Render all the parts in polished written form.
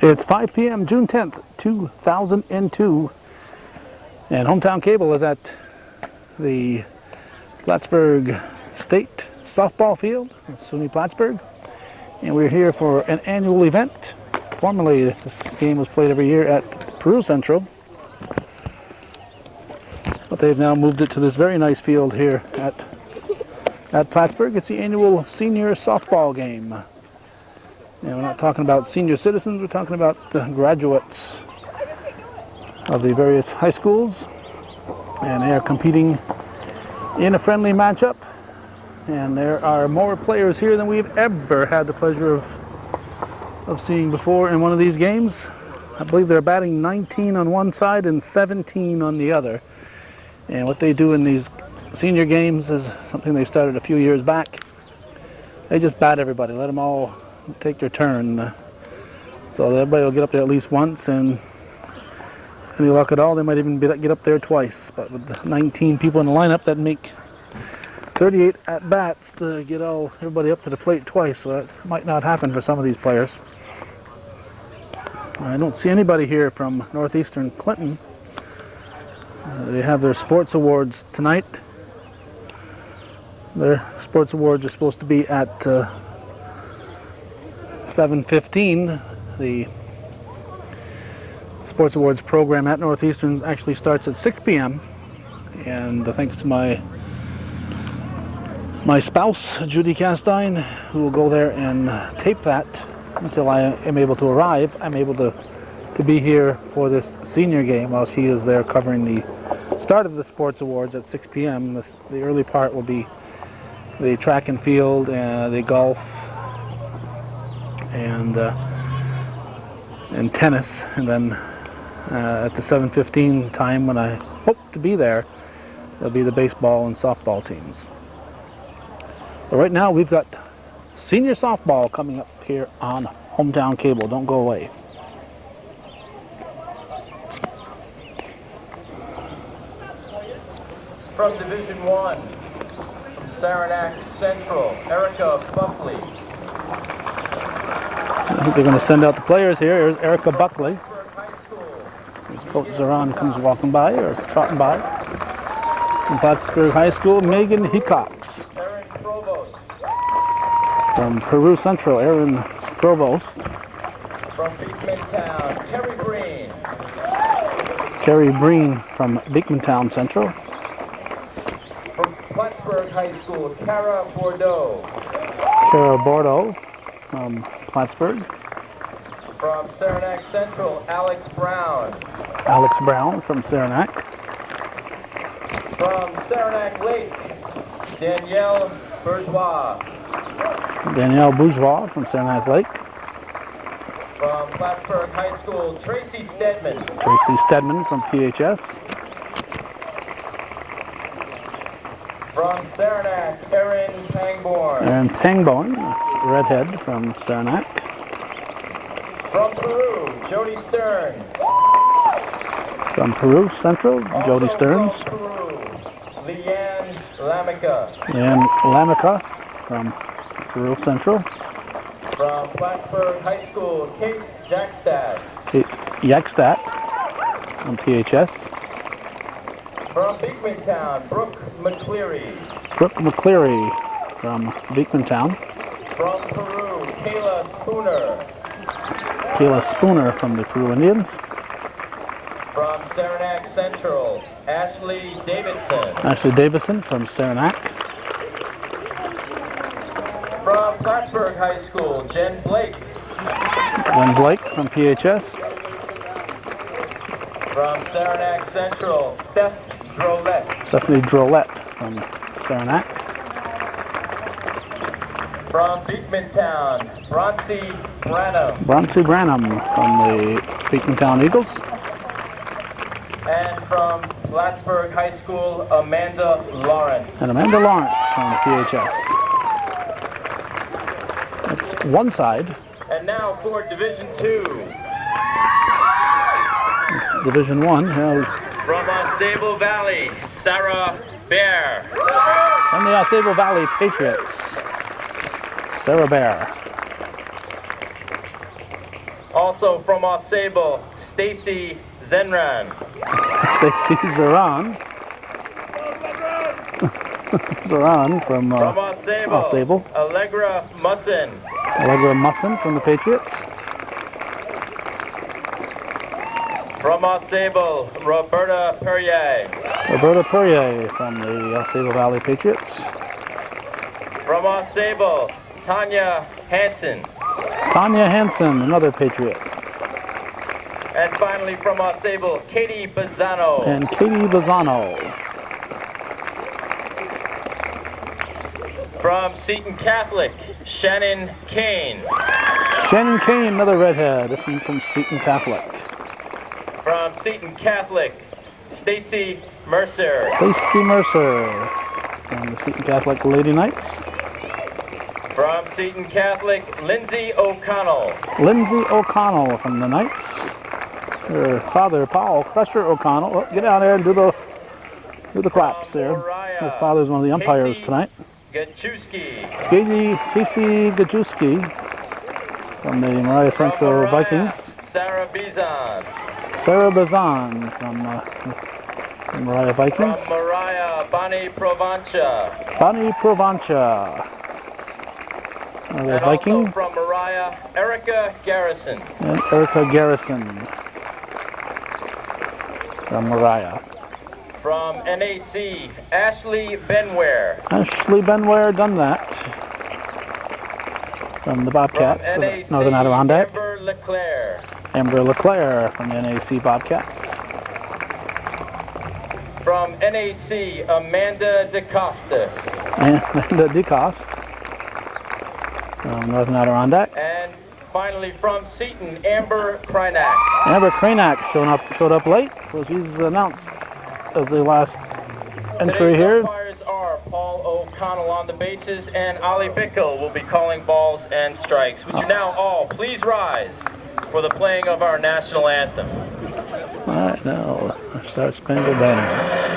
It's 5 p.m. June 10th, 2002, and Hometown Cable is at the Plattsburgh State Softball Field in SUNY Plattsburgh, and we're here for an annual event. Formerly, this game was played every year at Peru Central, but they've now moved it to this very nice field here at Plattsburgh. It's the annual senior softball game. And we're not talking about senior citizens, we're talking about the graduates of the various high schools. And they are competing in a friendly matchup. And there are more players here than we've ever had the pleasure of seeing before in one of these games. I believe they're batting 19 on one side and 17 on the other. And what they do in these senior games is something they started a few years back. They just bat everybody, let them all take their turn. So everybody will get up there at least once, and any luck at all, they might even get up there twice. But with 19 people in the lineup, that make 38 at-bats to get everybody up to the plate twice. So that might not happen for some of these players. I don't see anybody here from Northeastern Clinton. They have their sports awards tonight. Their sports awards are supposed to be at 7:15. The sports awards program at Northeastern actually starts at 6 p.m. And thanks to my spouse, Judy Castine, who will go there and tape that until I am able to arrive. I'm able to be here for this senior game while she is there covering the start of the sports awards at 6 p.m. The early part will be the track and field and the golf and tennis, and then at the 7:15 time, when I hope to be there, there'll be the baseball and softball teams. But right now we've got senior softball coming up here on Hometown Cable. Don't go away. From Division 1, from Saranac Central, Erica Buckley. I think they're going to send out the players here. Here's Erica Buckley. Here's Coach Zaran comes walking by, or trotting by. From Plattsburgh High School, Megan Hickox. From Peru Central, Erin Provost. From Beekmantown, Kerry Breen. Kerry Breen from Beekmantown Central. From Plattsburgh High School, Cara Bordeaux. Cara Bordeaux from Plattsburgh. From Saranac Central, Alex Brown. Alex Brown from Saranac. From Saranac Lake, Danielle Bourgeois. Danielle Bourgeois from Saranac Lake. From Plattsburgh High School, Tracy Stedman. Tracy Stedman from PHS. From Saranac, Erin Pangborn. Erin Pangborn, redhead from Saranac. From Peru, Jody Stearns. From Peru Central, Jody Stearns. From Peru, Leanne Lamica. Leanne Lamica from Peru Central. From Plattsburgh High School, Kate Jackstad. Kate Jackstad from PHS. From Beekmantown, Brooke McCleary. Brooke McCleary from Beekmantown. From Peru, Kayla Spooner. Kayla Spooner from the Peru Indians. From Saranac Central, Ashley Davidson. Ashley Davison from Saranac. From Plattsburgh High School, Jen Blake. Jen Blake from PHS. From Saranac Central, Steph Drolette. Stephanie Drolette from Saranac. From Beekmantown, Broncy Branham. Broncy Branham from the Beekmantown Eagles. And from Plattsburgh High School, Amanda Lawrence. And Amanda Lawrence from PHS. That's one side. And now for Division 2. It's Division 1. From Sable Valley, Sarah Bear. From the Sable Valley Patriots, Sarah Bear. Also from Ausable, Stacy Zenran. Stacy Zeran. Zeran from Ausable, Allegra Musson. Allegra Musson from the Patriots. From Ausable, Roberta Perrier. Roberta Perrier from the Ausable Valley Patriots. From Ausable, Tanya Hansen. Tanya Hansen, another Patriot. And finally from Ausable, Katie Bazzano. And Katie Bazzano. From Seton Catholic, Shannon Kane. Shannon Kane, another redhead. This one from Seton Catholic. From Seton Catholic, Stacy Mercer. Stacy Mercer from the Seton Catholic Lady Knights. From Seton Catholic, Lindsay O'Connell. Lindsay O'Connell from the Knights. Her father, Paul Crusher O'Connell. Oh, get out there and do the claps there. Her father's one of the umpires tonight. Gachewski. Casey Gajewski from the Mariah Central Vikings. Sarah Bizan. Sarah Bazan from the Mariah Vikings. From Mariah, Bonnie Provancha. Bonnie Provancha. And Viking. also from Mariah, Erica Garrison. And Erica Garrison from Mariah. From NAC, Ashley Benware. Ashley Benware done that. From the Bobcats From of NAC, Northern Adirondack. Amber Leclerc. Amber Leclerc from the NAC Bobcats. From NAC, Amanda DeCosta. Amanda DeCoste from Northern Adirondack. And finally from Seton, Amber Krynak. Amber Krynak showed up late, so she's announced as the last entry Today's here. umpires are Paul O'Connell on the bases, and Ollie Bickle will be calling balls and strikes. Would you now all please rise for the playing of our national anthem? All right, now our Star Spangled Banner.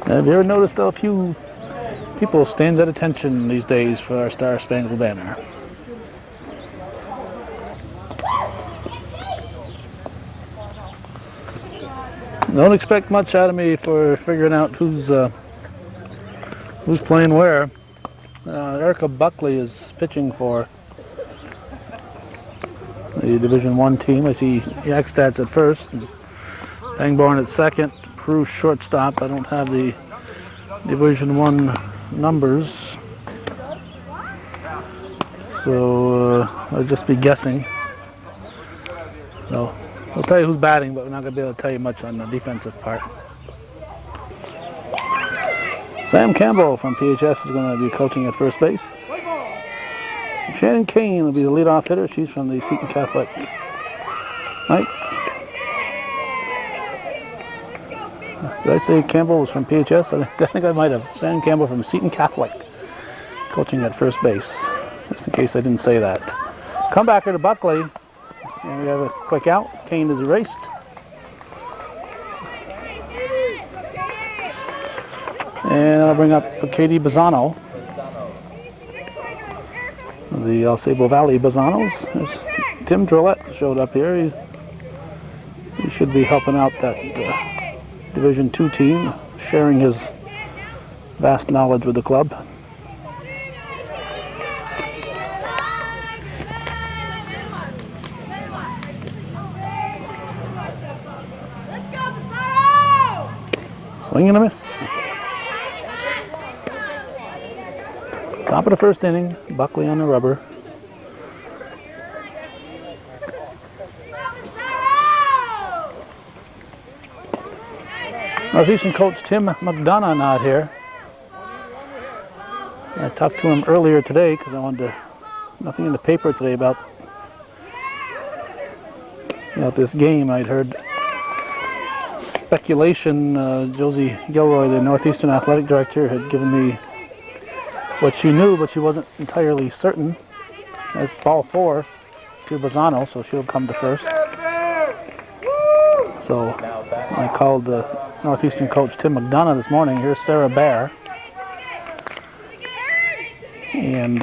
Have you ever noticed a few people stand at attention these days for our Star Spangled Banner? Don't expect much out of me for figuring out who's playing where. Erica Buckley is pitching for the Division I team. I see Yakstad's at first, and Pangborn at second, Prue shortstop. I don't have the Division I numbers, so I'll just be guessing. So we'll tell you who's batting, but we're not going to be able to tell you much on the defensive part. Sam Campbell from PHS is going to be coaching at first base. Shannon Kane will be the leadoff hitter. She's from the Seton Catholic Knights. Did I say Campbell was from PHS? I think I might have. Sam Campbell from Seton Catholic, coaching at first base, just in case I didn't say that. Comebacker to Buckley, and we have a quick out. Kane is erased. And I'll bring up Katie Bazzano, the Ausable Valley Bazzanos. There's Tim Drillette showed up here. He should be helping out that Division II team, sharing his vast knowledge with the club. Swing and a miss. Top of the first inning, Buckley on the rubber. Northeastern coach Tim McDonough not here. I talked to him earlier today because I wanted to, nothing in the paper today about this game. I'd heard speculation. Josie Gilroy, the Northeastern athletic director, had given me what she knew, but she wasn't entirely certain. That's ball 4 to Bazzano, so she'll come to first. So I called Northeastern coach Tim McDonough this morning. Here's Sarah Bear. And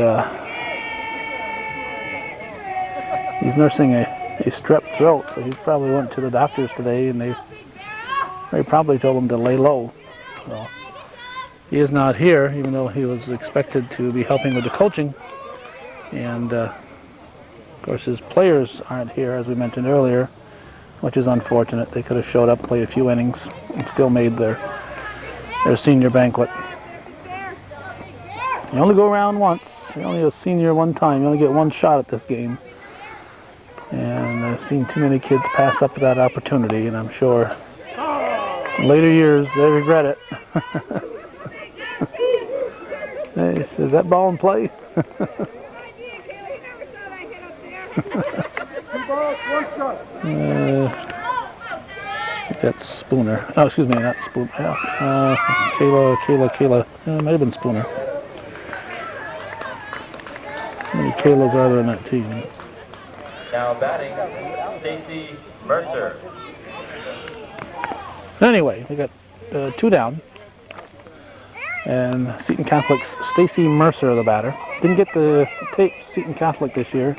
he's nursing a strep throat, so he probably went to the doctors today, and they probably told him to lay low. So he is not here, even though he was expected to be helping with the coaching. And of course his players aren't here, as we mentioned earlier, which is unfortunate. They could have showed up, played a few innings, and still made their senior banquet. You only go around once. You're only a senior one time. You only get one shot at this game. And I've seen too many kids pass up that opportunity, and I'm sure in later years they regret it. Hey, is that ball in play? That's Spooner. Oh, excuse me, not Spooner. Kayla. It might have been Spooner. How many Kaylas are there in that team? Now batting, Stacy Mercer. Anyway, we got 2 down. And Seton Catholic's Stacy Mercer, the batter. Didn't get the tape Seton Catholic this year.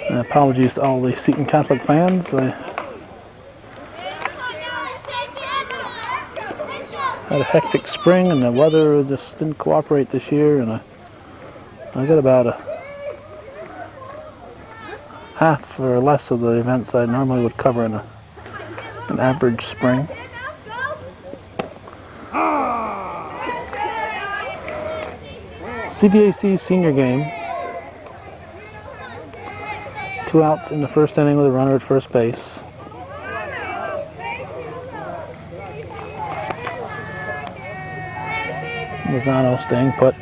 Apologies to all the Seton Catholic fans. I had a hectic spring, and the weather just didn't cooperate this year, and I got about a half or less of the events I normally would cover in an average spring. CVAC senior game. 2 outs in the first inning with a runner at first base. Bazzano staying put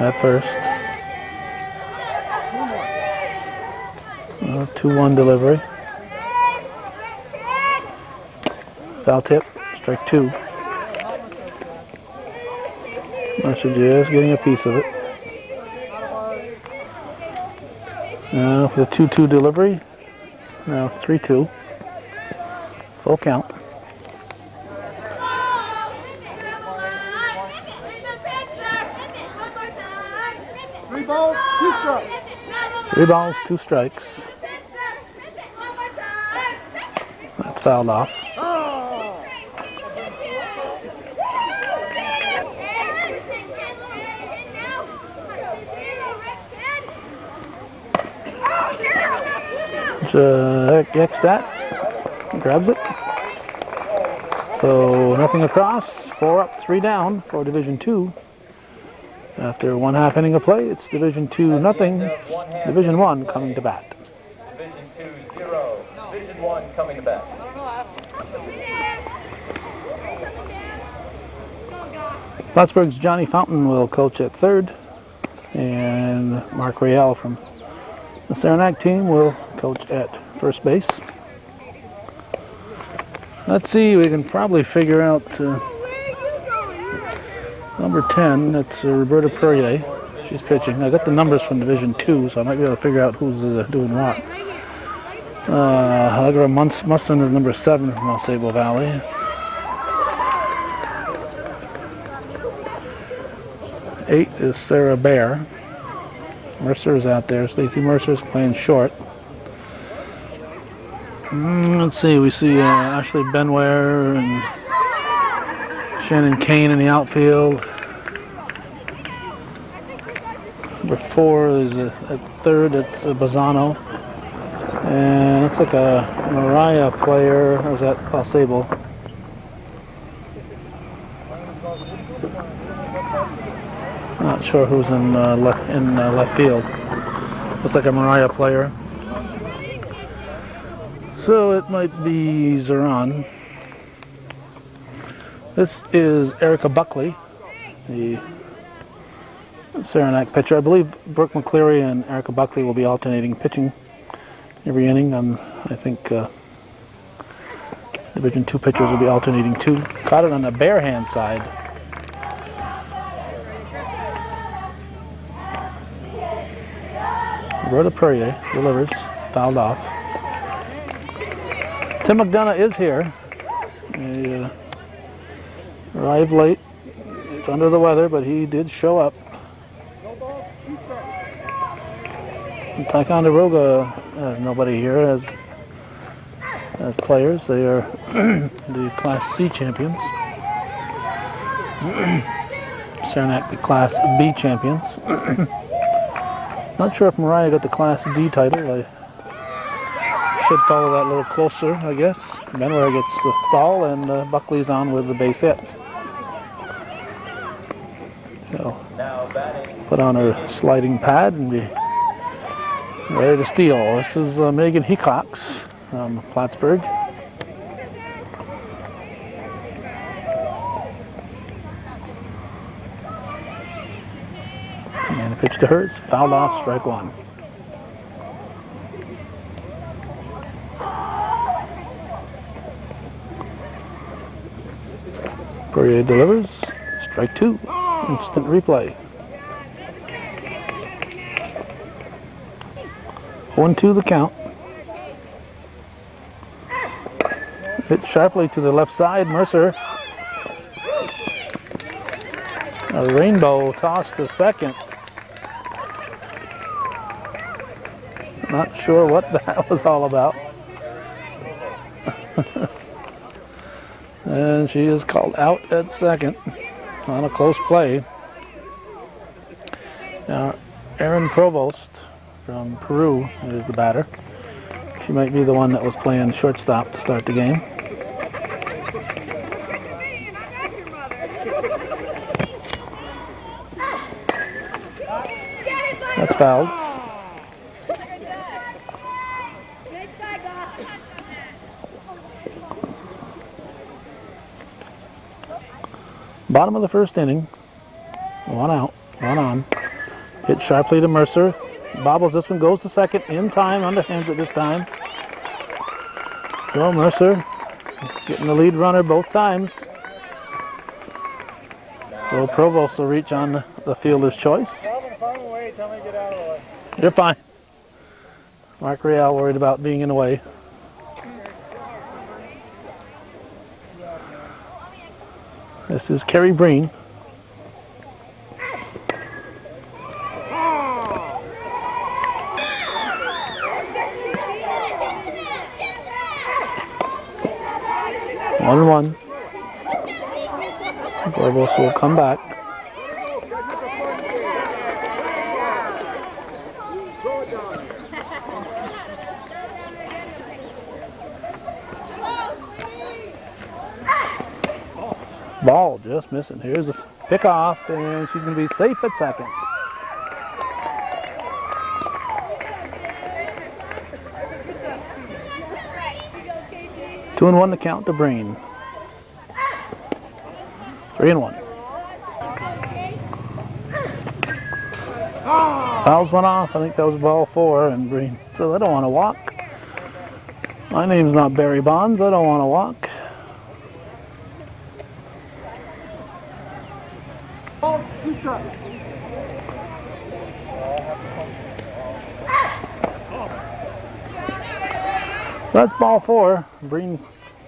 at first. 2-1 delivery. Foul tip, strike 2. Mercer just getting a piece of it. Now for the 2-2 delivery. Now 3-2. Full count. Three balls, 2 strikes. That's fouled off. Gets that, grabs it. So nothing across, 4 up, 3 down for Division II. After 1/2 inning of play, it's Division II nothing, Division I coming to bat. Division 2-0, Division I coming to bat. Plattsburgh's Johnny Fountain will coach at third, and Mark Riel from the Saranac team will coach at first base. Let's see, we can probably figure out number 10, that's Roberta Perrier. She's pitching. I got the numbers from Division II, so I might be able to figure out who's doing what. Allegra Musson is number 7 from Osable Valley. 8 is Sarah Bear. Mercer is out there. Stacy Mercer's playing short. Let's see, we see Ashley Benware and Shannon Kane in the outfield. Number 4 is at third, it's Bazzano. And looks like a Mariah player, or is that Sable? Not sure who's in left field. Looks like a Mariah player. So it might be Zeron. This is Erica Buckley, the Saranac pitcher. I believe Brooke McCleary and Erica Buckley will be alternating pitching every inning. I think Division II pitchers will be alternating too. Caught it on the bare hand side. Roberta Perrier delivers, fouled off. Tim McDonough is here. He arrived late. He's under the weather, but he did show up. Ticonderoga has nobody here as players. They are the Class C champions. Saranac, the Class B champions. Not sure if Mariah got the Class D title. I should follow that a little closer, I guess. Benware gets the ball, and Buckley's on with the base hit. So, put on her sliding pad and be ready to steal. This is Megan Hecox from Plattsburgh. And a pitch to her is fouled off, strike one. Poirier delivers, strike two, instant replay. 1-2 the count. Hit sharply to the left side, Mercer. A rainbow toss to second. Not sure what that was all about. And she is called out at second on a close play. Now, Erin Provost from Peru is the batter. She might be the one that was playing shortstop to start the game. That's fouled. Bottom of the first inning. One out, one on. Hit sharply to Mercer. Bobbles this one, goes to second in time, underhands it this time. Well, Mercer getting the lead runner both times. So Provost will reach on the fielder's choice. You're fine. Mark Real worried about being in the way. This is Kerry Breen. One. Provost will come back. Ball just missing. Here's a pick off, and she's going to be safe at second. Two and one to count to Breen. 3-1. Fouls went off. I think that was ball 4, and Breen says, I don't want to walk. My name's not Barry Bonds. I don't want to walk. That's ball 4. Breen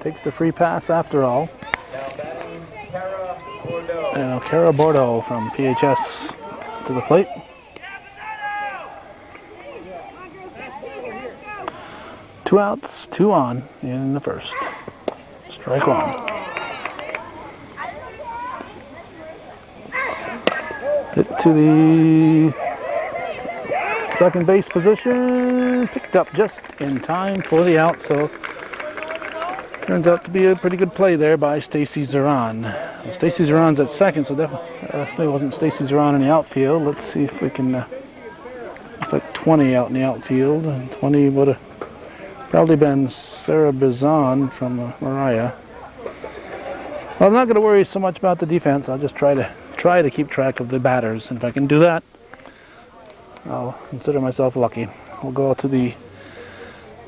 takes the free pass after all. Now Cara Bordeaux from PHS to the plate. 2 outs, 2 on in the first. Strike 1. Hit to the second base position, picked up just in time for the out, so turns out to be a pretty good play there by Stacy Zeron. Stacy Zeron's at second, so definitely wasn't Stacy Zeron in the outfield. Let's see if we can, it's like 20 out in the outfield, and 20 would have probably been Sarah Bizan from Mariah. Well, I'm not going to worry so much about the defense. I'll just try to keep track of the batters, and if I can do that, I'll consider myself lucky. We'll go to the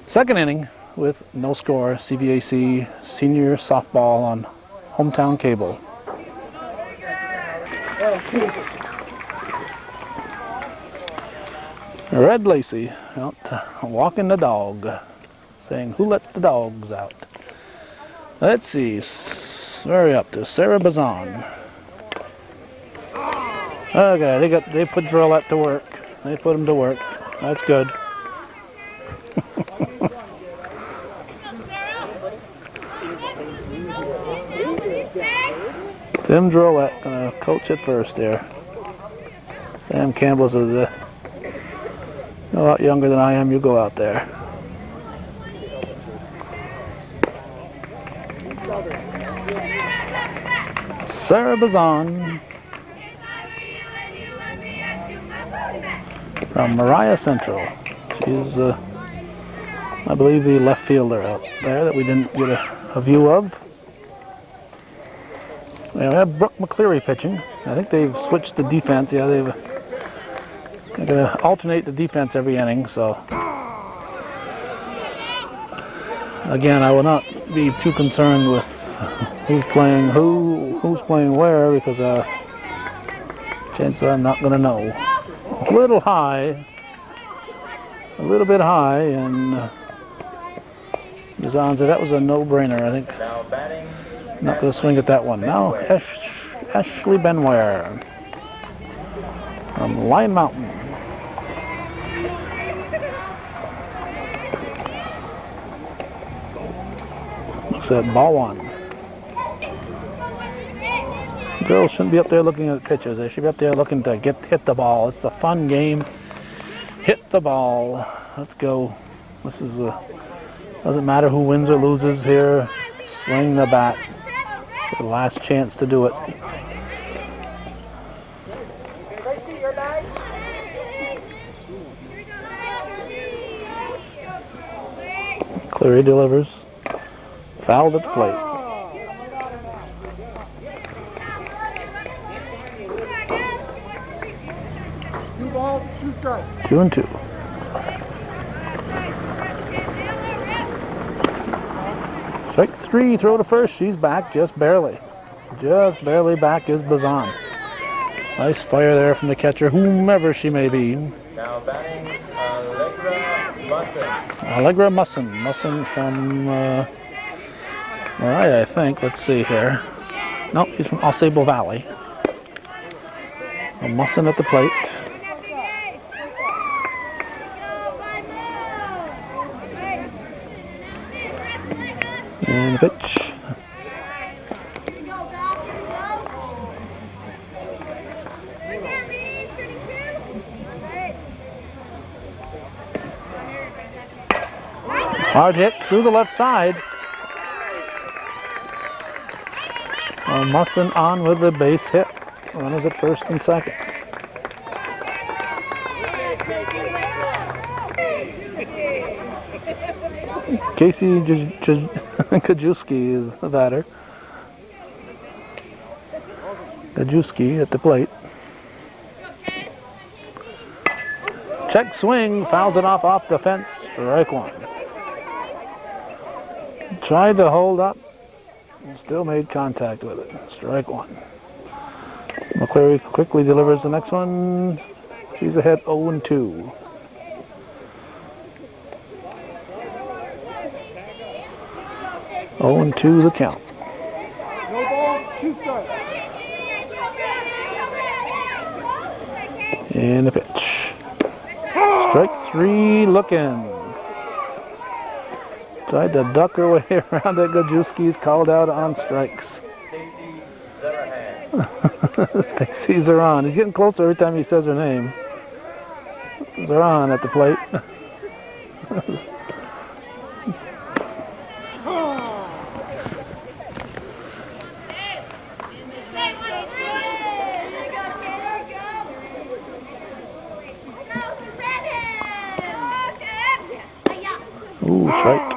second inning with no score. CVAC senior softball on hometown cable. Red Lacey out walking the dog, saying, "Who let the dogs out?" Let's see. Where are we up to? Sarah Bazan. Okay, they put Drillette to work. They put him to work. That's good. Tim Drillette gonna coach at first there. Sam Campbell says, "You're a lot younger than I am. You go out there." Sarah Bazan from Mariah Central. She's, I believe, the left fielder out there that we didn't get a view of. Yeah, we have Brooke McCleary pitching. I think they've switched the defense. Yeah, they're going to alternate the defense every inning. So again, I will not be too concerned with who's playing who's playing where, because chances are I'm not going to know. A little bit high, and Bizan said that was a no-brainer. I think not going to swing at that one. Now Ashley Benware from Lion Mountain. Looks at ball 1. Girls shouldn't be up there looking at pitches. They should be up there looking to hit the ball. It's a fun game. Hit the ball. Let's go. This is doesn't matter who wins or loses here. Swing the bat. It's your last chance to do it. Cleary delivers. Fouled at the plate. 2-2. Strike 3, throw to first. She's back, just barely. Just barely back is Bazan. Nice fire there from the catcher, whomever she may be. Now batting Allegra Musson. Allegra Musson. Musson from Mariah, I think. Let's see here. Nope, she's from Osable Valley. Musson at the plate. And the pitch. Hard hit through the left side. Musson on with the base hit. Runners at first and second. Casey Kajewski is the batter. Kajewski at the plate. Check swing, fouls it off the fence, strike 1. Tried to hold up, and still made contact with it, strike 1. McCleary quickly delivers the next one. She's ahead 0-2. Oh, and 2 the count. No ball, 2 strikes. And the pitch. Strike 3 looking. Tried to duck her way around it. Gajewski's called out on strikes. Stacy Zeron. He's getting closer every time he says her name. Zeron at the plate. Ooh, strike.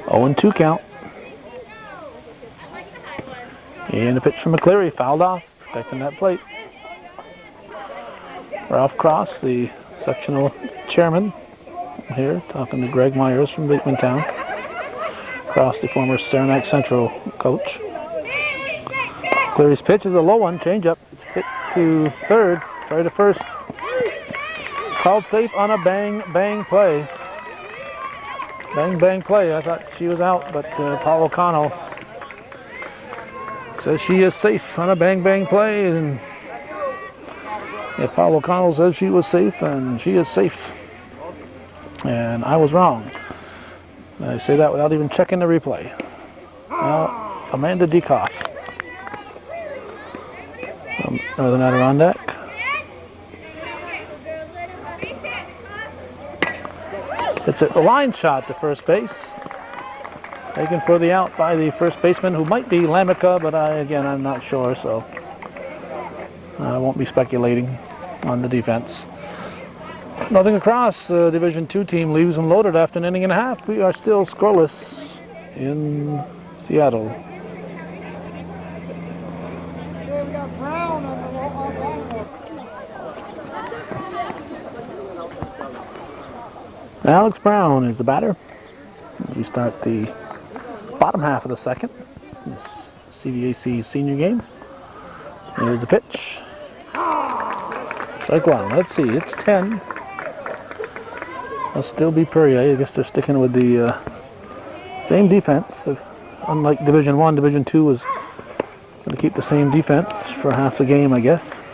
0-2 count. And a pitch from McCleary, fouled off, protecting that plate. Ralph Cross, the sectional chairman here, talking to Greg Myers from Bateman Town. Cross, the former Saranac Central coach. McCleary's pitch is a low one, changeup. It's hit to third, sorry to first. Called safe on a bang play. Bang play. I thought she was out, but Paul O'Connell says she is safe on a bang play, and Paul O'Connell says she was safe, and she is safe. And I was wrong. I say that without even checking the replay. Now, Amanda DeCoste. Northern Adirondack. It's a line shot to first base. Taken for the out by the first baseman, who might be Lamica, but I'm not sure, so I won't be speculating on the defense. Nothing across. Division II team leaves them loaded after an inning and a half. We are still scoreless in Seattle. Alex Brown is the batter. We start the bottom half of the second. This CVAC senior game. Here's the pitch. Strike one. Let's see. It's 10. I'll still be Perrier. I guess they're sticking with the same defense. Unlike Division I, Division II was going to keep the same defense for half the game, I guess.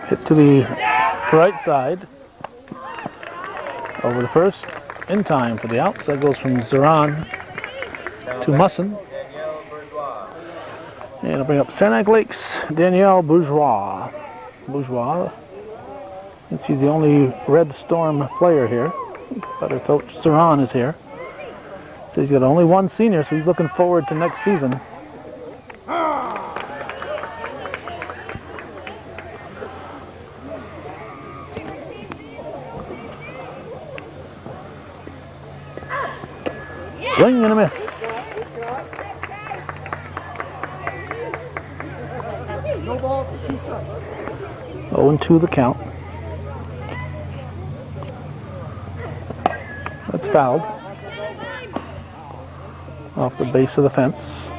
Hit to the right side. Over the first. In time for the out. So that goes from Zeron to Musson. And I'll bring up Saranac Lakes, Danielle Bourgeois. I think she's the only Red Storm player here. But her coach Zeron is here. So he's got only one senior, so he's looking forward to next season. Swing and a miss. No ball, 0-2 the count. That's fouled. Off the base of the fence.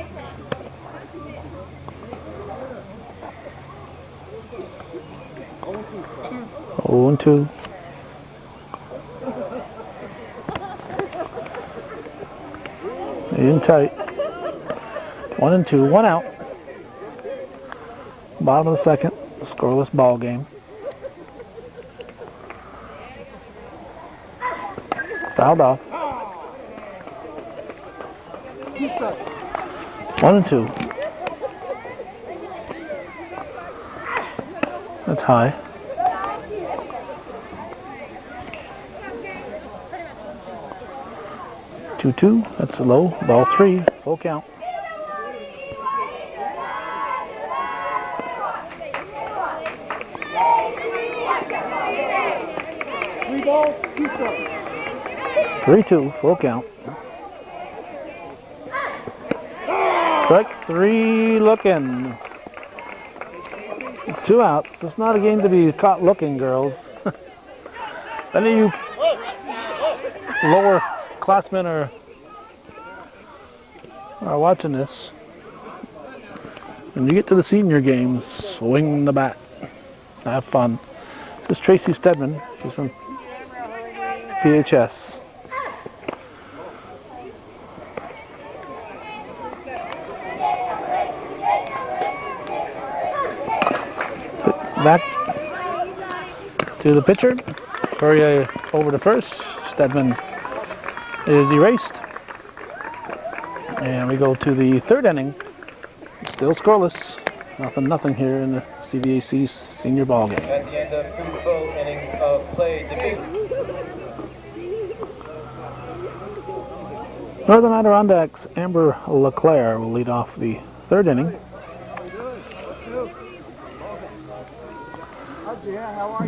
Oh, and 2. In tight. 1-2, 1 out. Bottom of the second, a scoreless ball game. Fouled off. 1-2. That's high. 2-2, that's low. Ball 3, full count. Three balls, 2 strikes. 3-2, full count. Strike 3 looking. 2 outs. It's not a game to be caught looking, girls. If any of you lower classmen are watching this, when you get to the senior games, swing the bat. Have fun. This is Tracy Stedman. She's from PHS. Back to the pitcher. Perrier over to first. Stedman is erased. And we go to the third inning. Still scoreless. Nothing here in the CVAC senior ball game. At the end of 2 full innings of play, Northern Adirondacks' Amber LeClaire will lead off the third inning.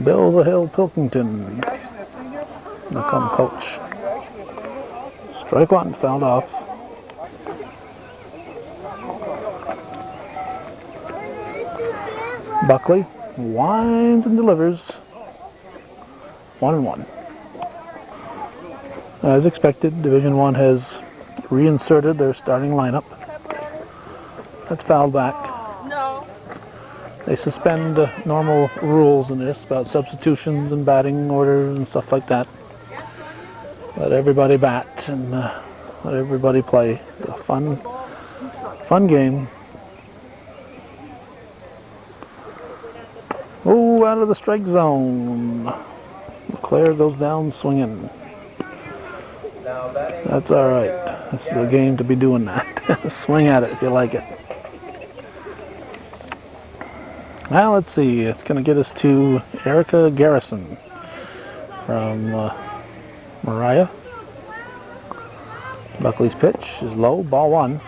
Bill the Hill Pilkington will come coach. Strike one, fouled off. Buckley winds and delivers. 1-1. As expected, Division I has reinserted their starting lineup. That's fouled back. No. They suspend normal rules in this about substitutions and batting order and stuff like that. Let everybody bat and let everybody play. It's a fun game. Oh, out of the strike zone. LeClaire goes down swinging. That's all right. This is a game to be doing that. Swing at it if you like it. Now let's see. It's going to get us to Erica Garrison from Mariah. Buckley's pitch is low. Ball one.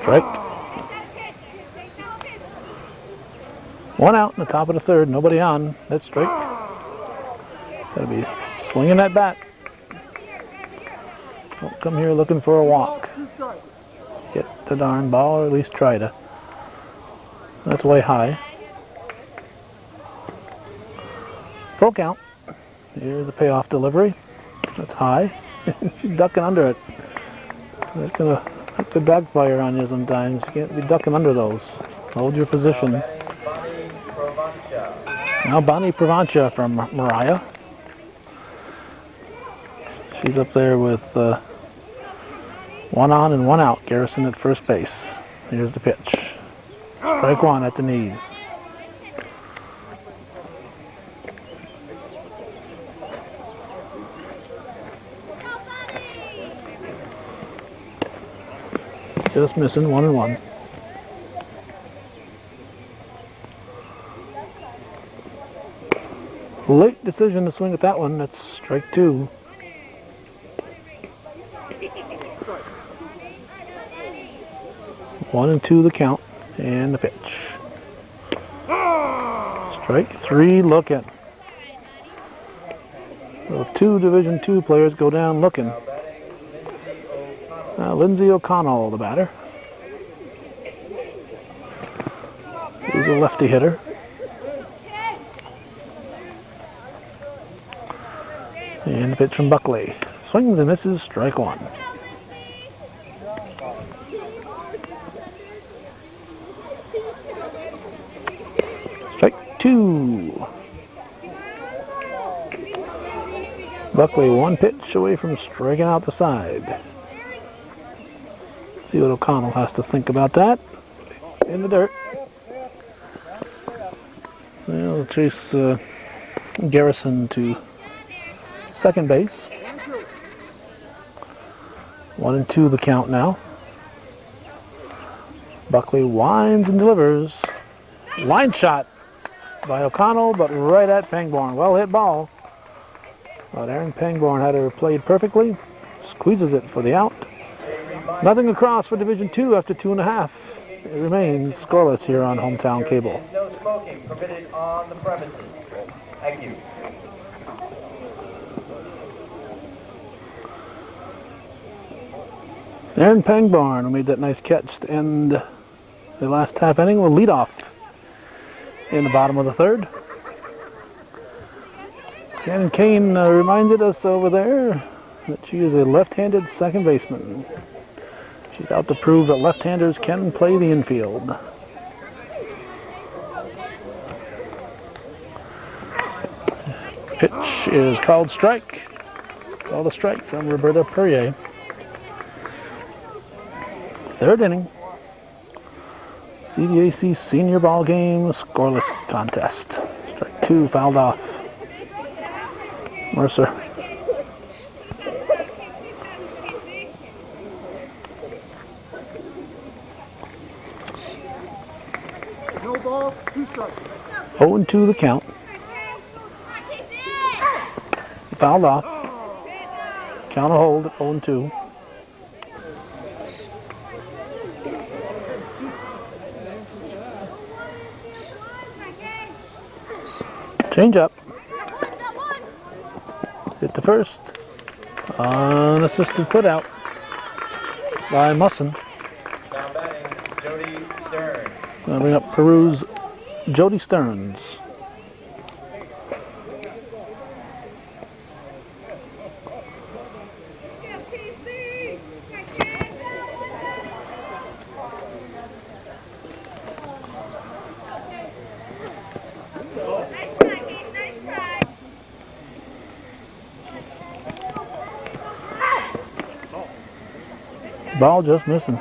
Strike. One out in the top of the third. Nobody on. That's strike. Gotta be swinging that bat. Don't come here looking for a walk. Hit the darn ball, or at least try to. That's way high. Full count. Here's a payoff delivery. That's high. She's ducking under it. That's gonna. That could backfire on you sometimes. You can't be ducking under those. Hold your position. Now Bonnie Provencha from Mariah. She's up there with one on and one out. Garrison at first base. Here's the pitch. Strike one at the knees. Just missing, 1-1. Late decision to swing at that one. That's strike two. One and two the count, and the pitch. Strike three, looking. So two Division II players go down looking. Lindsay O'Connell, the batter. He's a lefty hitter. And the pitch from Buckley. Swings and misses, strike one. Strike two. Buckley one pitch away from striking out the side. See what O'Connell has to think about that. In the dirt. They'll chase Garrison to second base. 1-2 the count now. Buckley winds and delivers. Line shot by O'Connell, but right at Pangborn. Well hit ball. But Aaron Pangborn had her played perfectly. Squeezes it for the out. Nothing across for Division II after 2.5. It remains scoreless here on Hometown Cable. No smoking permitted on the premises. Thank you. Aaron Pangborn, who made that nice catch to end the last half inning, will lead off in the bottom of the third. Shannon Kane reminded us over there that she is a left-handed second baseman. She's out to prove that left-handers can play the infield. Pitch is called strike. Called a strike from Roberta Perrier. Third inning. CVAC senior ball game, scoreless contest. Strike two, fouled off. Mercer. No ball, 2 strikes. 0-2 the count. Fouled off. Count a hold at 0-2. Change up. Hit the first. Unassisted put out by Musson. Now batting, Jody Stern. Gonna bring up Peru's Jody Stearns. Ball just missing.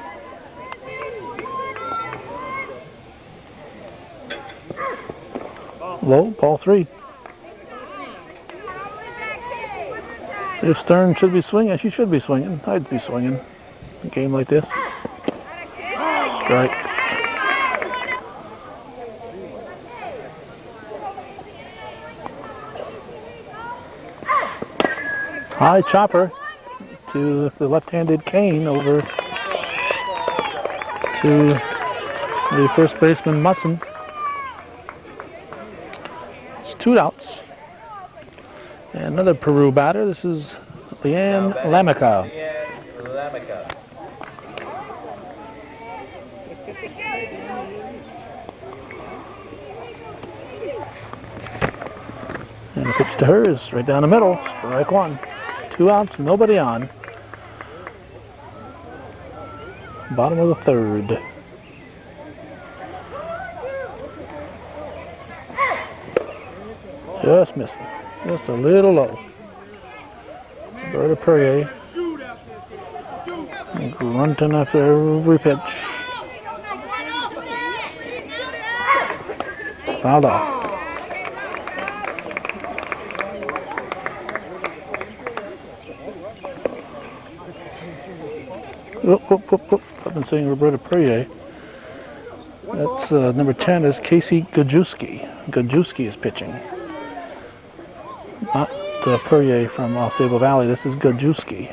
Low, ball 3. See if Stern should be swinging. She should be swinging. I'd be swinging. A game like this. Strike. High chopper to the left-handed Kane over to the first baseman Musson. It's 2 outs. And another Peru batter. This is Leanne Lamica. Leanne Lamica. And the pitch to her is right down the middle. Strike 1. 2 outs, nobody on. Bottom of the 3rd. Just missing. Just a little low. Roberta Perrier. Grunting after every pitch. Fouled off. I've been saying Roberta Perrier. That's number 10 is Casey Gajewski. Gajewski is pitching. Not Perrier from Sable Valley. This is Gajewski.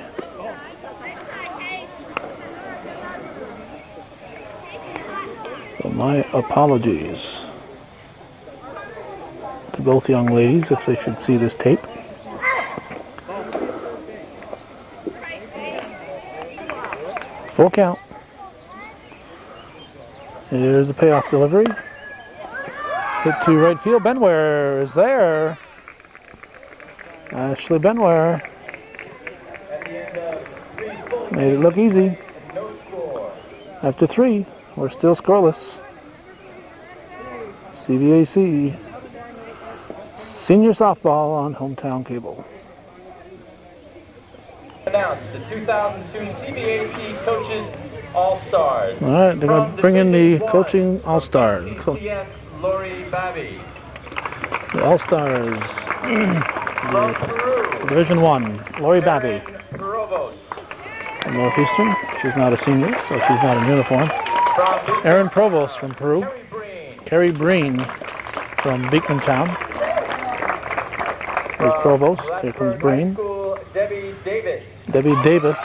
So my apologies to both young ladies if they should see this tape. Full count. Here's the payoff delivery. Hit to right field. Benware is there. Ashley Benware made it look easy. After 3, we're still scoreless. CVAC senior softball on hometown cable. Announce the 2002 CVAC Coaches All-Stars. All right, they're going to bring in the coaching All-Stars. CCS Lori Babby. The All-Stars. From Peru. Division 1, Lori Babby. Provost. From Northeastern. She's not a senior, so she's not in uniform. Erin Provost from Peru. Carrie Breen from Beekmantown. There's Provost. Here comes Breen. Debbie Davis. Debbie Davis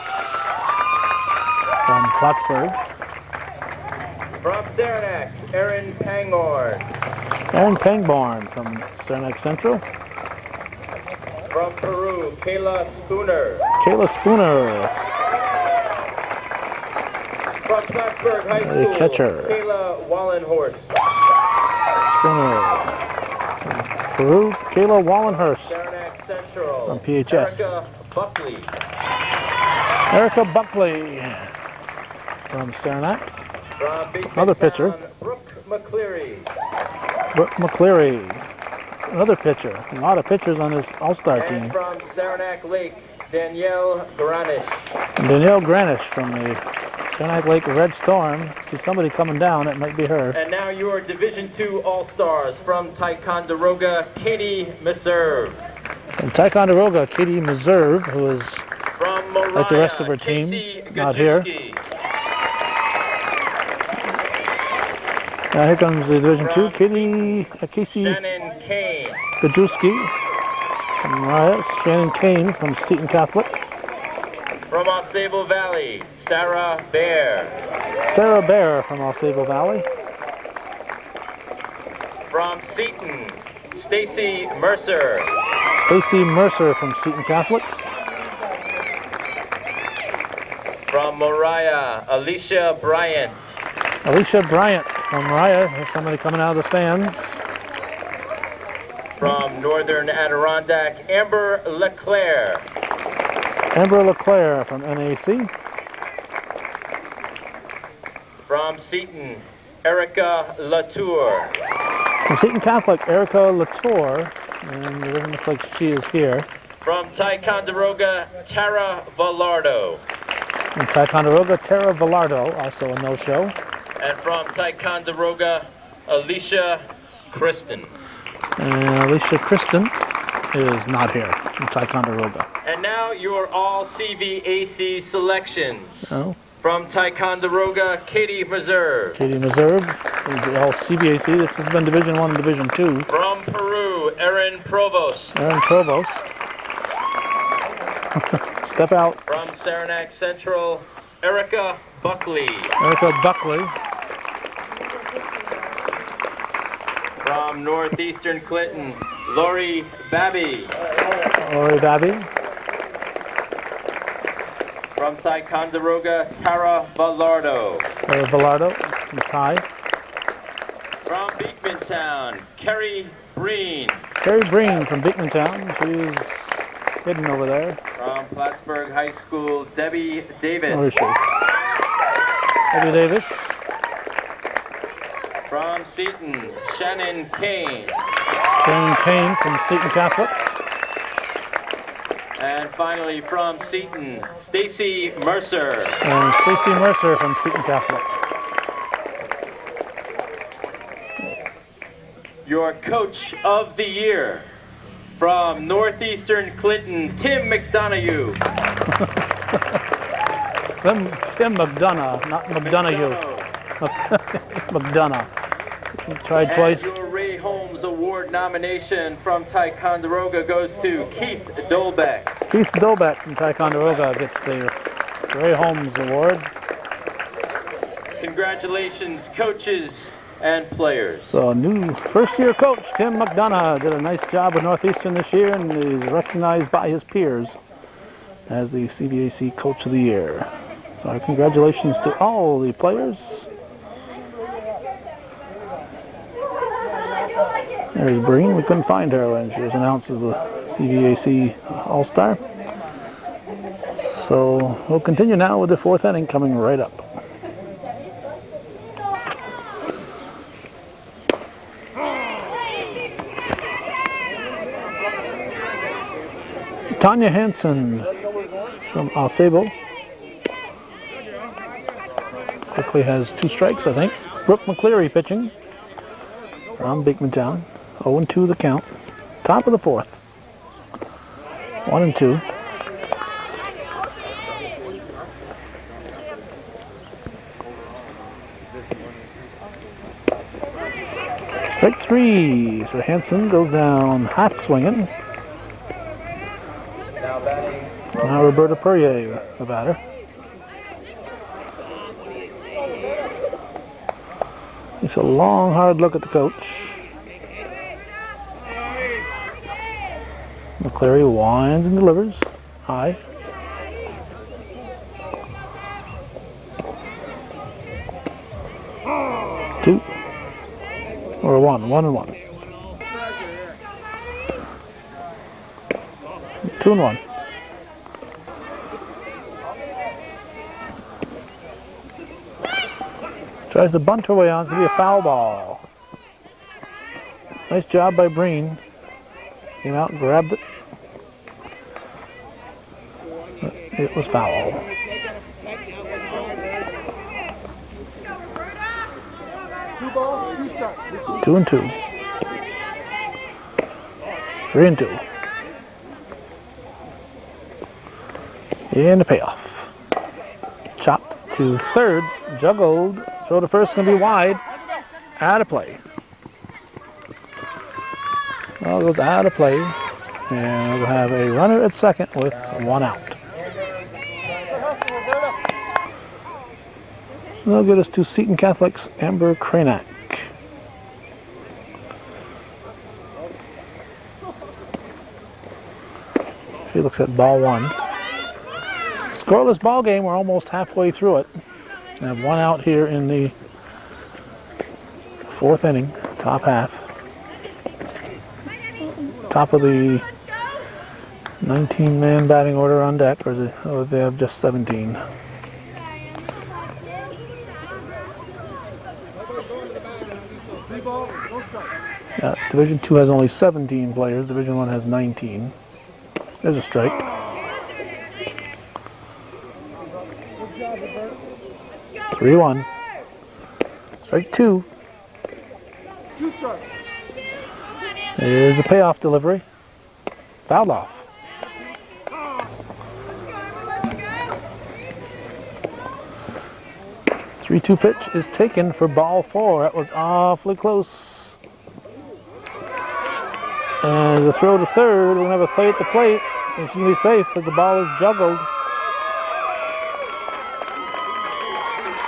from Plattsburgh. From Saranac, Erin Pangborn. Erin Pangborn from Saranac Central. From Peru, Kayla Spooner. Kayla Spooner. From Plattsburgh High School, catcher. Kayla Wallenhorst. Spooner. From Peru, Kayla Wallenhurst. Saranac Central. From PHS. Erica Buckley. Erica Buckley from Saranac. From Big Another pitcher. Brooke McCleary. Brooke McCleary. Another pitcher. A lot of pitchers on this all-star And team. from Saranac Lake, Danielle Granish. Danielle Granish from the Saranac Lake Red Storm. See somebody coming down. It might be her. And now your Division II All-Stars from Ticonderoga, Katie Meserve. From Ticonderoga, Katie Meserve, who is From Mariah, like the rest of her team, Casey not here. Gajewski. Now here comes the Division II, Casey Shannon Kane. Gajewski. From Mariah, Shannon Kane from Seton Catholic. From Osable Valley, Sarah Bear. Sarah Bear from Osable Valley. From Seton, Stacy Mercer. Stacy Mercer from Seton Catholic. From Mariah, Alicia Bryant. Alicia Bryant from Mariah. There's somebody coming out of the stands. From Northern Adirondack, Amber LeClaire. Amber LeClaire from NAC. From Seton, Erica Latour. From Seton Catholic, Erica Latour. And it doesn't look like she is here. From Ticonderoga, Tara Villardo. From Ticonderoga, Tara Villardo, also a no-show. And from Ticonderoga, Alicia Kristen. And Alicia Kristen is not here from Ticonderoga. And now your all CVAC selections. Oh, From Ticonderoga, Katie Meserve. Katie Meserve is all CVAC. This has been Division I and Division II. From Peru, Erin Provost. Aaron Provost. Step out. From Saranac Central, Erica Buckley. Erica Buckley. From Northeastern Clinton, Lori Babby. Lori Babby. From Ticonderoga, Tara Villardo. Tara Villardo from Ty. From Beekmantown, Kerry Breen. Carrie Breen from Beekmantown. She's hidden over there. From Plattsburgh High School, Debbie Davis. Where is she? Debbie Davis. From Seton, Shannon Kane. Shannon Kane from Seton Catholic. And finally from Seton, Stacy Mercer. And Stacy Mercer from Seton Catholic. Your Coach of the Year. From Northeastern Clinton, Tim McDonough. Tim McDonough, not McDonough. McDonough. He tried twice. And your Ray Holmes Award nomination from Ticonderoga goes to Keith Dolbeck. Keith Dolbeck from Ticonderoga gets the Ray Holmes Award. Congratulations, coaches and players. So, new first-year coach Tim McDonough did a nice job with Northeastern this year and is recognized by his peers as the CVAC Coach of the Year. So, our congratulations to all the players. There's Breen. We couldn't find her when she was announced as a CVAC All-Star. So we'll continue now with the fourth inning coming right up. Tanya Hansen from Osable. Quickly has 2 strikes, I think. Brooke McCleary pitching from Beekmantown. 0-2 the count. Top of the fourth. 1-2. Strike 3. So Hansen goes down hot swinging. Now batting. Now Roberta Perrier, the batter. It's a long, hard look at the coach. McCleary winds and delivers. High. Two. Or 1-1. 2-1. Tries to bunt her way on. It's going to be a foul ball. Nice job by Breen. Came out and grabbed it. But it was foul. Two balls, two strikes. 2-2. 3-2. And the payoff. Chopped to third. Juggled. Throw to first. Going to be wide. Out of play. Well, it goes out of play. And we'll have a runner at second with one out. That'll get us to Seton Catholic's Amber Cranack. She looks at ball one. Scoreless ball game. We're almost halfway through it. We have one out here in the fourth inning, top half. Top of the 19-man batting order on deck, or they have just 17. Yeah, Division 2 has only 17 players. Division 1 has 19. There's a strike. Three one. Strike two. There's the payoff delivery. Fouled off. The 3-2 pitch is taken for ball four. That was awfully close. And the throw to third. We're going to have a play at the plate. And she's going to be safe as the ball is juggled.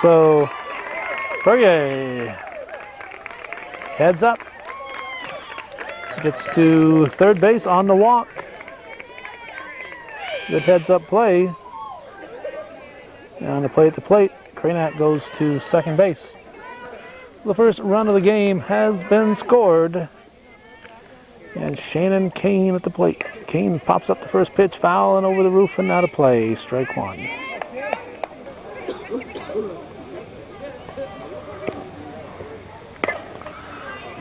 So, Perrier heads up. Gets to third base on the walk. Good heads up play. And on the play at the plate, Cranack goes to second base. The first run of the game has been scored. And Shannon Kane at the plate. Kane pops up the first pitch, foul and over the roof and out of play. Strike one.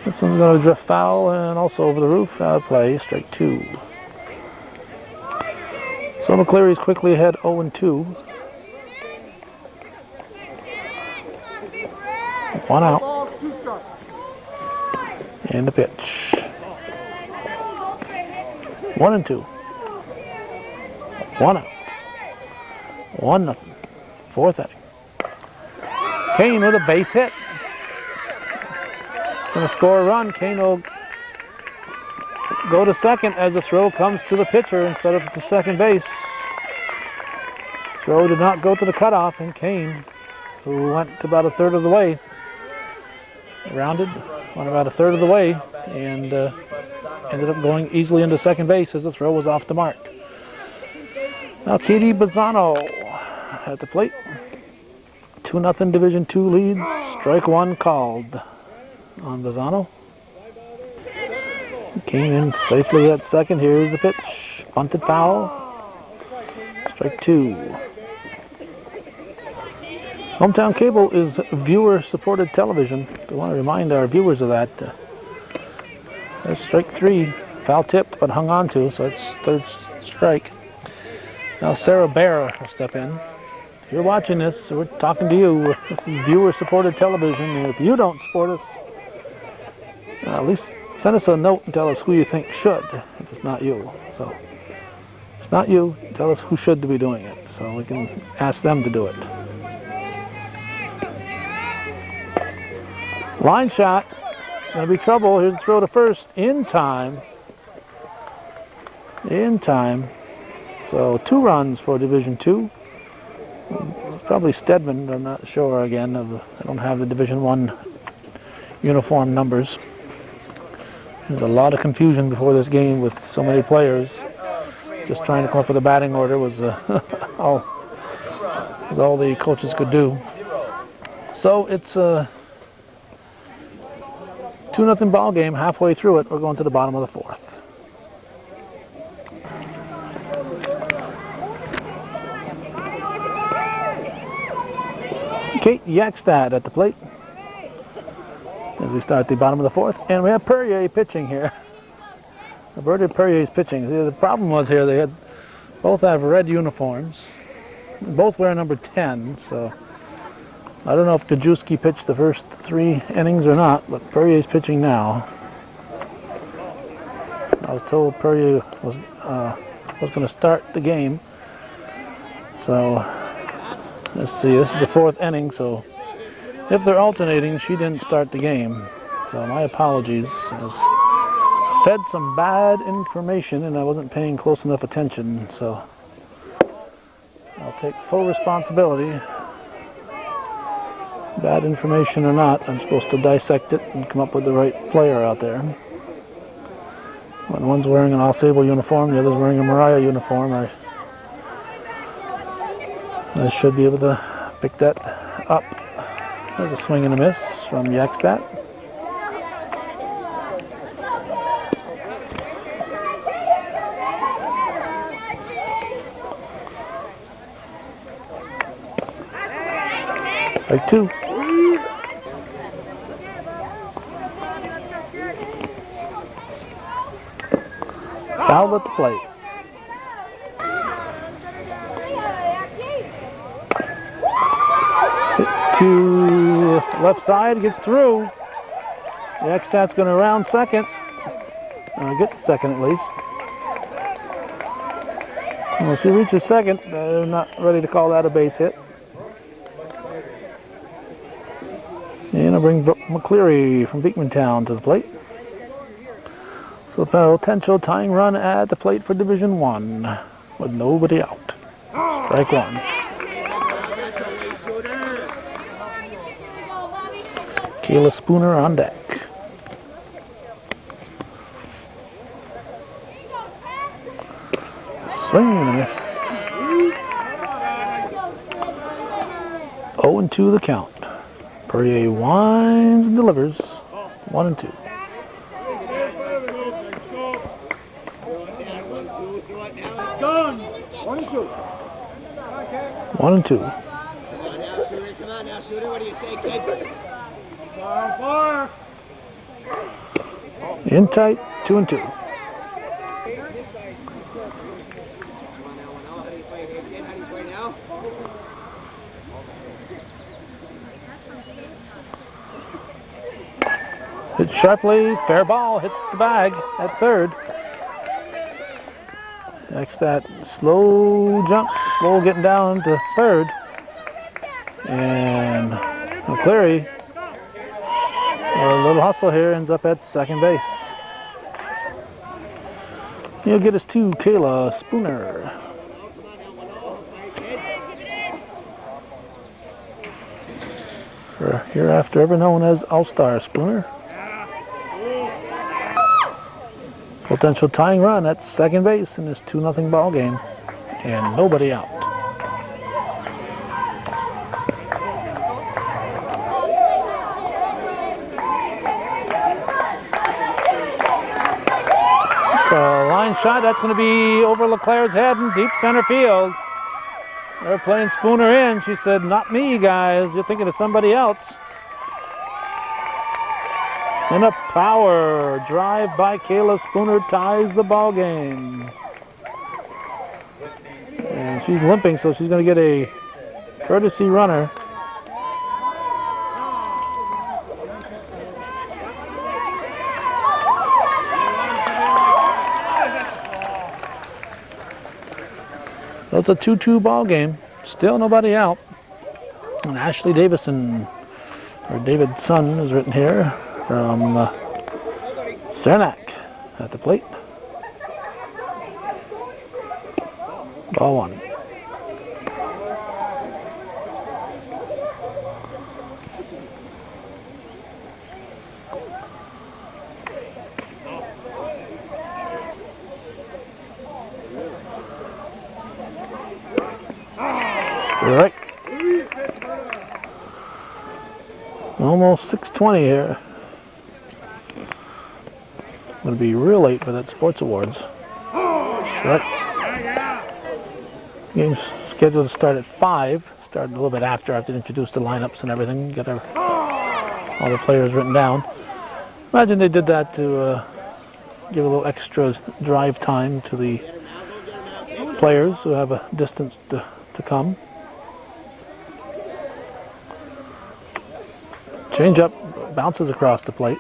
This one's going to drift foul and also over the roof, out of play. Strike two. So McCleary's quickly ahead 0-2. One out. And the pitch. 1-2. One out. 1-0. Fourth inning. Kane with a base hit. Going to score a run. Kane will go to second as the throw comes to the pitcher instead of to second base. Throw did not go to the cutoff, and Kane, who went about a third of the way, rounded, went about a third of the way, and ended up going easily into second base as the throw was off the mark. Now Katie Bazzano at the plate. 2-0 Division 2 leads. Strike one called on Bazzano. Kane in safely at second. Here's the pitch. Bunted foul. Strike two. Hometown Cable is viewer-supported television. I want to remind our viewers of that. There's strike three. Foul tipped, but hung on to, so it's third strike. Now Sarah Bear will step in. If you're watching this, we're talking to you. This is viewer-supported television, and if you don't support us, at least send us a note and tell us who you think should, if it's not you. So, if it's not you, tell us who should be doing it, so we can ask them to do it. Line shot. Gonna be trouble. Here's the throw to first. In time. In time. So 2 runs for Division 2. It's probably Stedman, but I'm not sure again. I don't have the Division 1 uniform numbers. There's a lot of confusion before this game with so many players. Just trying to come up with a batting order was all the coaches could do. So it's a 2-0 ball game. Halfway through it, we're going to the bottom of the fourth. Kate Yakstad at the plate. as we start the bottom of the fourth. And we have Perrier pitching here. Roberta Perrier's pitching. The problem was here they had both have red uniforms. Both wear number 10, so I don't know if Kajewski pitched the first 3 innings or not, but Perrier's pitching now. I was told Perrier was going to start the game. So let's see, this is the 4th inning, so if they're alternating, she didn't start the game. So my apologies. I was fed some bad information and I wasn't paying close enough attention, so I'll take full responsibility. Bad information or not, I'm supposed to dissect it and come up with the right player out there. When one's wearing an All Sable uniform, the other's wearing a Mariah uniform, I should be able to pick that up. There's a swing and a miss from Yakstad. Strike 2. Foul at the plate. Hit to left side, gets through. The X-Stat's going to round second. Get to second at least. Well, if she reaches second, they're not ready to call that a base hit. And I'll bring McCleary from Beekmantown to the plate. So potential tying run at the plate for Division 1 with nobody out. Strike 1. Kayla Spooner on deck. Swing and a miss. 0-2 the count. Perrier winds and delivers. 1-2. Done. 1-2. 1-2. Come on now, shooter. What do you say, kid? Fire. In tight, 2-2. Hit sharply, fair ball, hits the bag at third. Next that slow jump, slow getting down to third. And McCleary, a little hustle here, ends up at second base. He'll get us to Kayla Spooner. Hereafter ever known as All-Star Spooner. Potential tying run at second base in this 2-0 ball game, and nobody out. It's a line shot that's going to be over LeClaire's head in deep center field. They're playing Spooner in. She said, "Not me, guys. You're thinking of somebody else." And a power drive by Kayla Spooner ties the ball game. And she's limping, so she's going to get a courtesy runner. So it's a 2-2 ball game. Still nobody out. And Ashley Davison, or Davidson is written here, from Cernak at the plate. Ball 1. Strike. Almost 6:20 here. Going to be real late for that Sports Awards. Strike. Game's scheduled to start at 5. Started a little bit after. I have to introduce the lineups and everything. Get all the players written down. Imagine they did that to give a little extra drive time to the players who have a distance to come. Change up, bounces across the plate.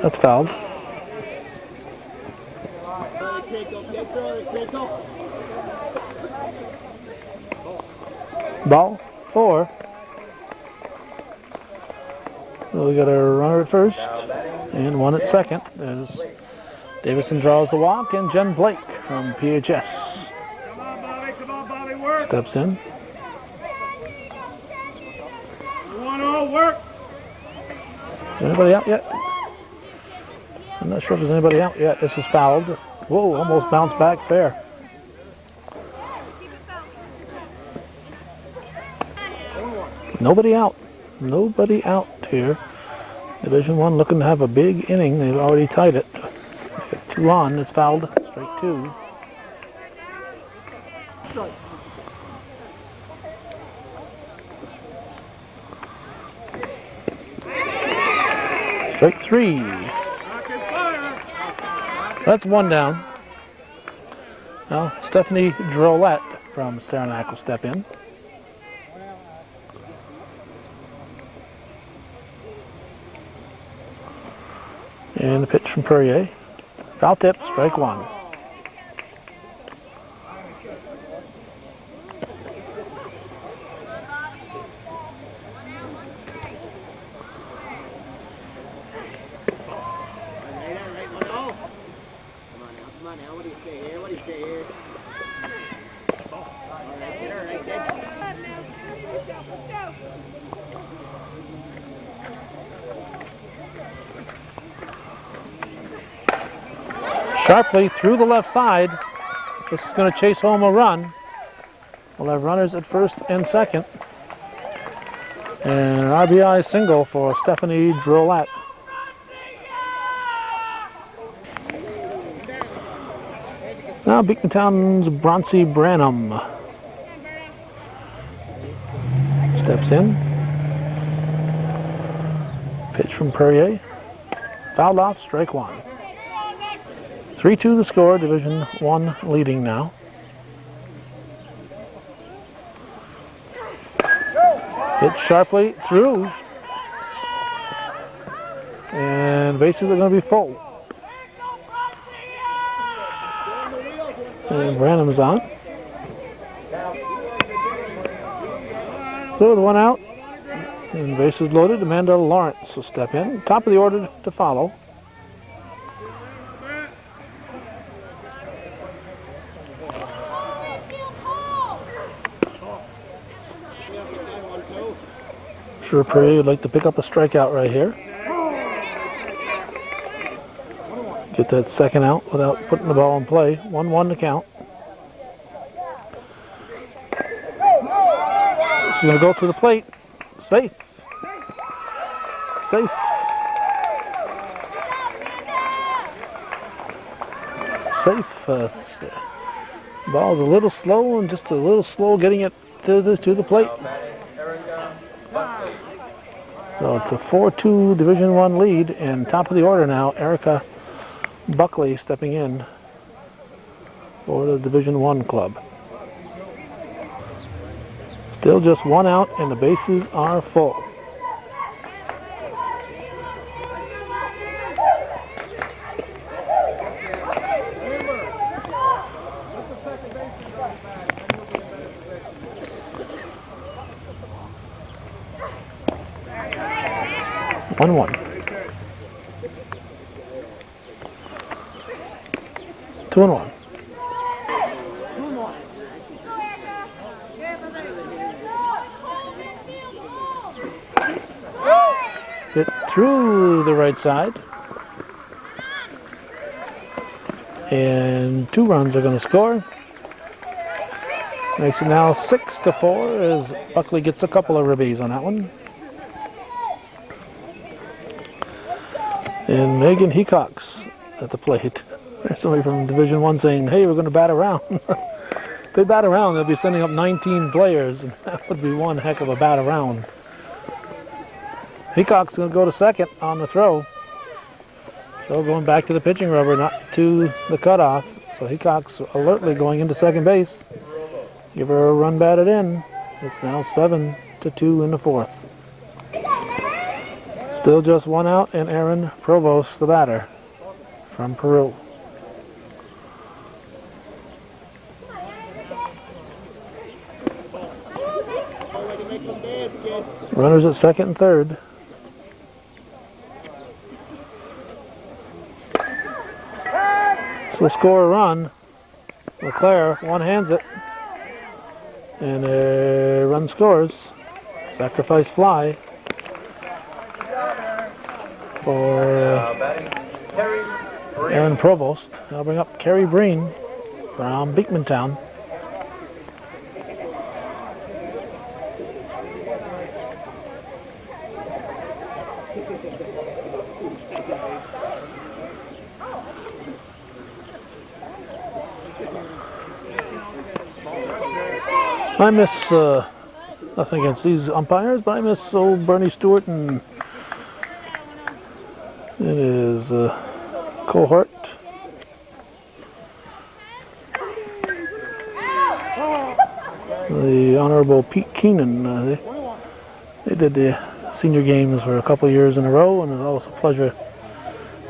That's fouled. Ball 4. So we got a runner at first and one at second as Davison draws the walk, and Jen Blake from PHS steps in. Work. Is anybody out yet? I'm not sure if there's anybody out yet. This is fouled. Whoa, almost bounced back fair. Nobody out. Nobody out here. Division I looking to have a big inning. They've already tied it. They got 2 on. It's fouled. Strike 2. Strike 3. That's 1 down. Now Stephanie Drollette from Saranac will step in. And the pitch from Perrier. Foul tip, strike 1. Sharply through the left side. This is going to chase home a run. We'll have runners at first and second. And an RBI single for Stephanie Drollette. Now Beacontown's Broncy Branham steps in. Pitch from Perrier. Fouled off, strike 1. 3-2 the score, Division I leading now. Hit sharply through. And bases are going to be full. And Branham's on. Good, 1 out. And bases loaded. Amanda Lawrence will step in. Top of the order to follow. Sure, Perrier would like to pick up a strikeout right here. Get that second out without putting the ball in play. 1-1 to count. She's going to go to the plate. Safe. Safe. Safe. Ball's a little slow and just a little slow getting it to the plate. So it's a 4-2 Division I lead, and top of the order now, Erica Buckley stepping in for the Division I club. Still just 1 out, and the bases are full. One. 2-1. Hit through the right side. And 2 runs are going to score. Makes it now 6-4 as Buckley gets a couple of ribbies on that one. And Megan Hecox at the plate. There's somebody from Division I saying, hey, we're going to bat around. If they bat around, they'll be sending up 19 players, and that would be one heck of a bat around. Peacock's going to go to second on the throw. So going back to the pitching rubber, not to the cutoff. So Peacock's alertly going into second base. Give her a run batted in. It's now 7-2 in the fourth. Still just one out, and Aaron Provost, the batter from Peru. Runners at second and third. So we'll score a run. LeClaire one-hands it. And a run scores. Sacrifice fly for Aaron Provost. I'll bring up Kerry Breen from Beekmantown. I miss, nothing against these umpires, but I miss old Bernie Stewart and his cohort. The Honorable Pete Keenan. They did the senior games for a couple of years in a row, and it was always a pleasure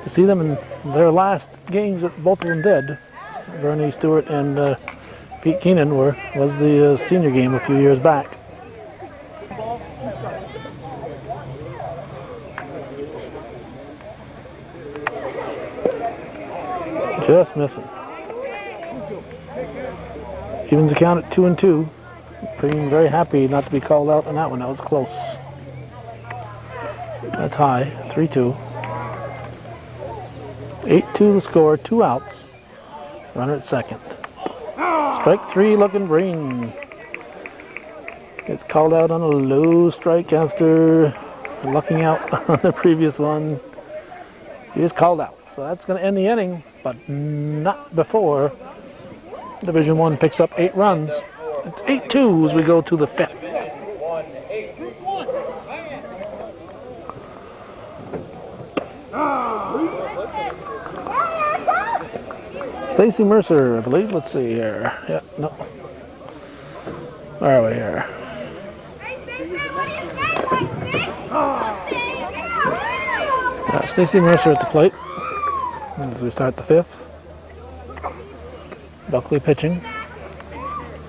to see them. And their last games that both of them did, Bernie Stewart and Pete Keenan, was the senior game a few years back. Just missing. Evens the count at 2-2. Being very happy not to be called out on that one. That was close. That's high. 3-2. 8-2 the score. 2 outs. Runner at second. Strike 3 looking Breen. Gets called out on a low strike after lucking out on the previous one. He was called out. So that's going to end the inning, but not before Division I picks up 8 runs. It's 8-2 as we go to the 5th. Stacy Mercer, I believe. Let's see here. Yeah, no. Where are we here? Stacy Mercer at the plate as we start the 5th. Buckley pitching.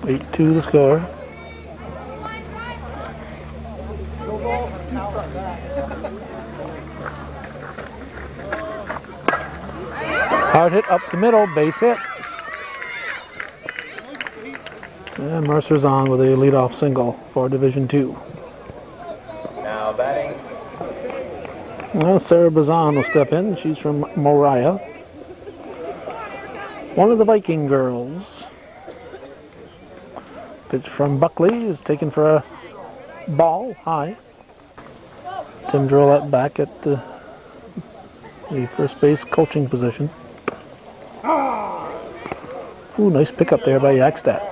8-2 the score. Hard hit up the middle, base hit. And Mercer's on with a leadoff single for Division II. Now batting. Well, Sarah Bazan will step in. She's from Moriah. One of the Viking girls. Pitch from Buckley is taken for a ball high. Tim Drollet back at the first base coaching position. Ooh, nice pickup there by Yakstad.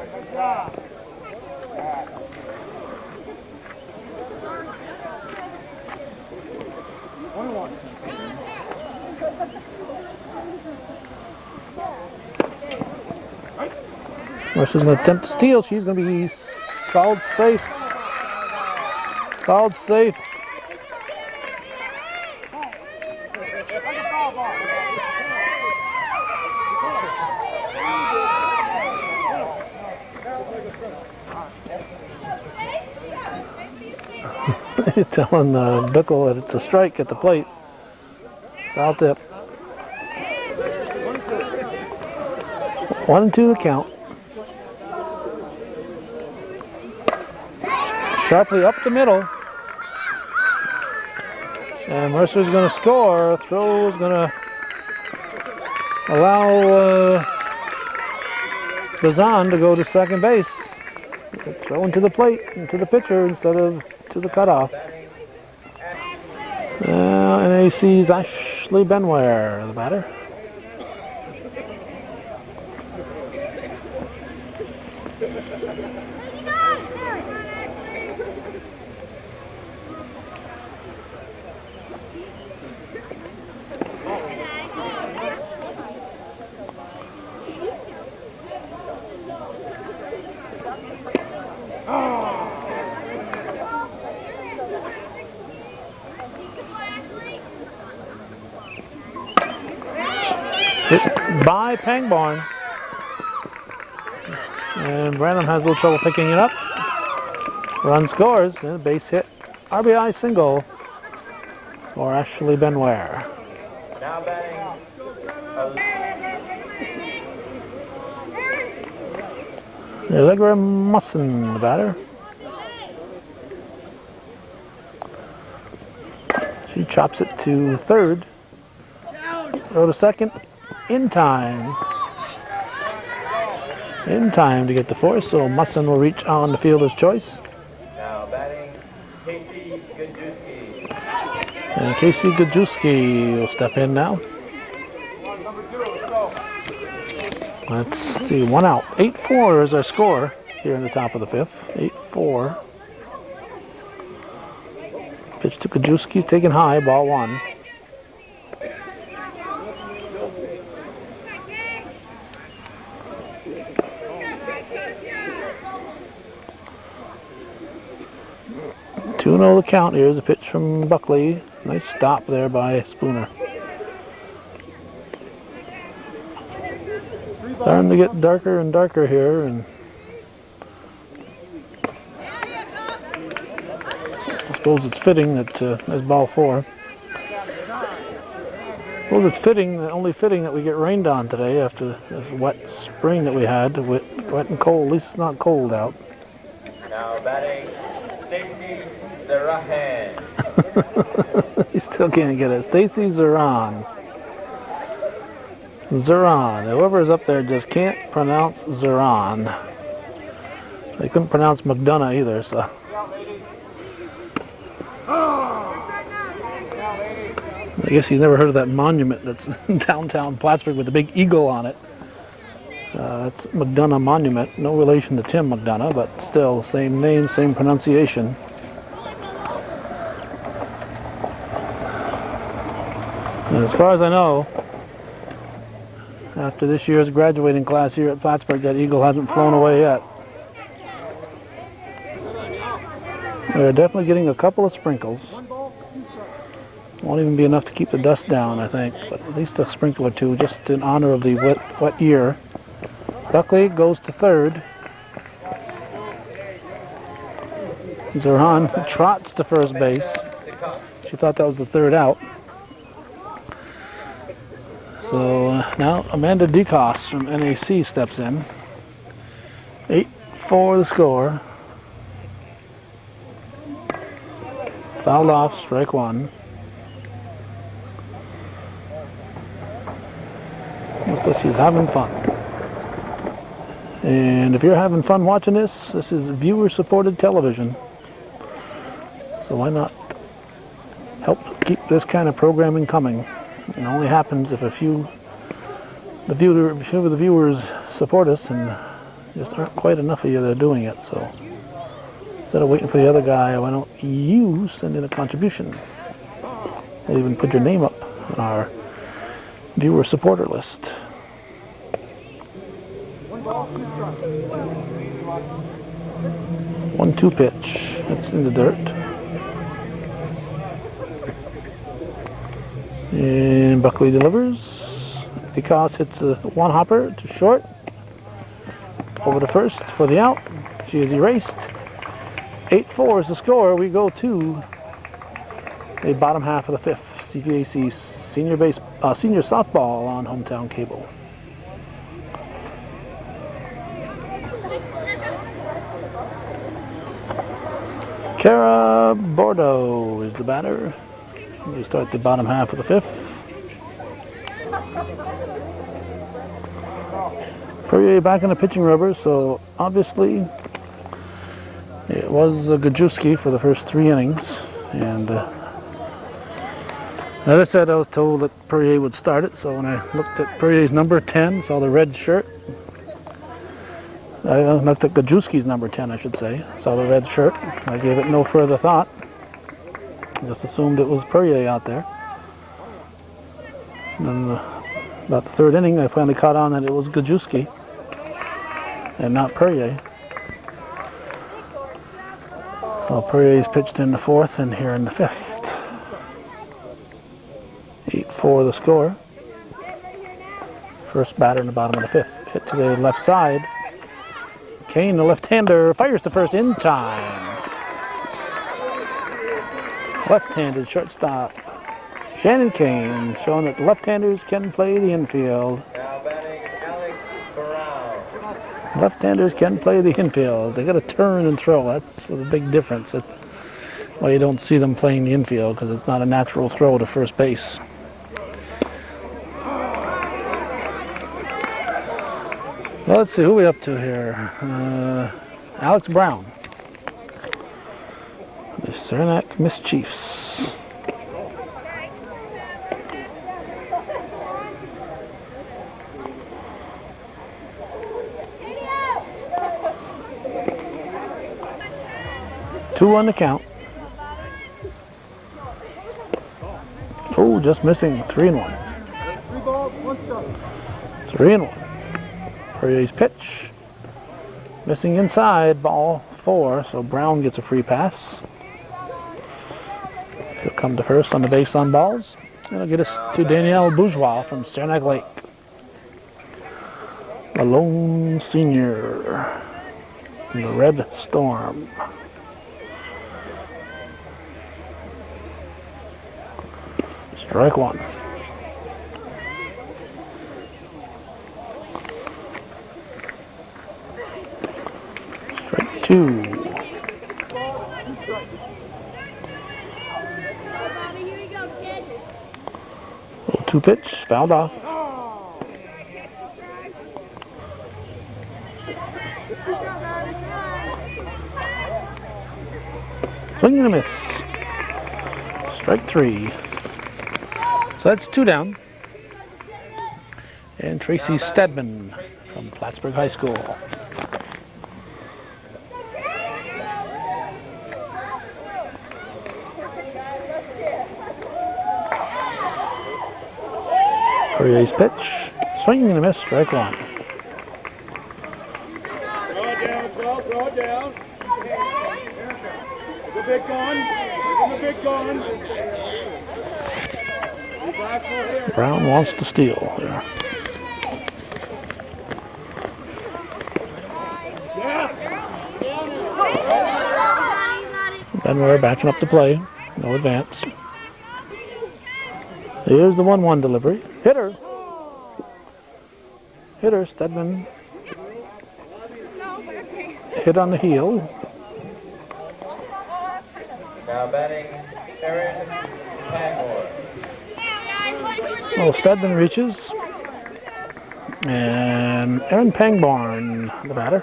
Mercer's going to attempt to steal. She's going to be called safe. Called safe. He's telling Bickle that it's a strike at the plate. Foul tip. 1-2 the count. Sharply up the middle. And Mercer's going to score. Throw is going to allow Bazan to go to second base. Throw into the plate, into the pitcher instead of to the cutoff. NAC's Ashley Benware, the batter. Hit by Pangborn. And Branham has a little trouble picking it up. Run scores, and a base hit. RBI single for Ashley Benoit. Now batting. Allegra Musson, the batter. She chops it to third. Throw to second. In time. In time to get the force, so Musson will reach on the fielder's choice. Now batting, Casey Gajewski. And Casey Gajewski will step in now. Let's see, one out. 8-4 is our score here in the top of the fifth. 8-4. Pitch to Gajewski, taken high, ball one. The count. Here's a pitch from Buckley. Nice stop there by Spooner. Starting to get darker and darker here, and I suppose it's fitting that there's ball four. I suppose it's fitting, only fitting that we get rained on today after the wet spring that we had. Wet and cold. At least it's not cold out. Now batting, Stacy Zerahan. You still can't get it. Stacy Zeran. Zeran. Whoever's up there just can't pronounce Zeran. They couldn't pronounce McDonough either, so. I guess he's never heard of that monument that's in downtown Plattsburgh with the big eagle on it. That's McDonough Monument. No relation to Tim McDonough, but still same name, same pronunciation. And as far as I know, after this year's graduating class here at Plattsburgh, that eagle hasn't flown away yet. They're definitely getting a couple of sprinkles. Won't even be enough to keep the dust down, I think, but at least a sprinkle or two, just in honor of the wet year. Buckley goes to third. Zerhan trots to first base. She thought that was the third out. So now Amanda DeCoste from NAC steps in. 8-4 the score. Fouled off, strike one. Looks like she's having fun. And if you're having fun watching this, this is viewer-supported television. So why not help keep this kind of programming coming? It only happens if a few of the viewers support us, and just aren't quite enough of you that are doing it. So instead of waiting for the other guy, why don't you send in a contribution? We'll even put your name up on our viewer supporter list. 1-2 pitch. It's in the dirt. And Buckley delivers. DeCoste hits a one-hopper to short. Over to first for the out. She is erased. 8-4 is the score. We go to the bottom half of the fifth. CVAC senior softball on hometown cable. Cara Bordeaux is the batter. We start the bottom half of the fifth. Perrier back in the pitching rubber, so obviously it was Gajewski for the first 3 innings. And as I said, I was told that Perrier would start it, so when I looked at Perrier's number 10, saw the red shirt, I looked at Gajewski's number 10, I should say. Saw the red shirt. I gave it no further thought. Just assumed it was Perrier out there. And then about the third inning, I finally caught on that it was Gajewski and not Perrier. So Perrier's pitched in the fourth and here in the fifth. 8-4 the score. First batter in the bottom of the fifth. Hit to the left side. Kane, the left-hander, fires to first in time. Left-handed shortstop Shannon Kane, showing that the left-handers can play the infield. Now batting Alex Brown. Left-handers can play the infield. They got to turn and throw. That's the big difference. That's why you don't see them playing the infield, because it's not a natural throw to first base. Well, let's see who we up to here. Alex Brown, the Saranac Mischiefs. Two on the count. Oh, just missing. 3-1. 3-1. Perrier's pitch. Missing inside, ball 4, so Brown gets a free pass. He'll come to first on the base on balls. And he'll get us to Danielle Bourgeois from Saranac Lake. A lone senior in the Red Storm. Strike one. Strike two. 0-2 pitch, fouled off. Swing and a miss. Strike three. So that's 2 down. And Tracy Stedman from Plattsburgh High School. Perrier's pitch. Swing and a miss. Strike one. Throw it down, throw it down. The big gun. The big gun. Brown wants to steal there. Then we're backing up to play. No advance. Here's the 1-1 delivery. Hitter. Hitter, Stedman. Hit on the heel. Now batting Aaron Pangborn. Well, Stedman reaches. And Aaron Pangborn, the batter.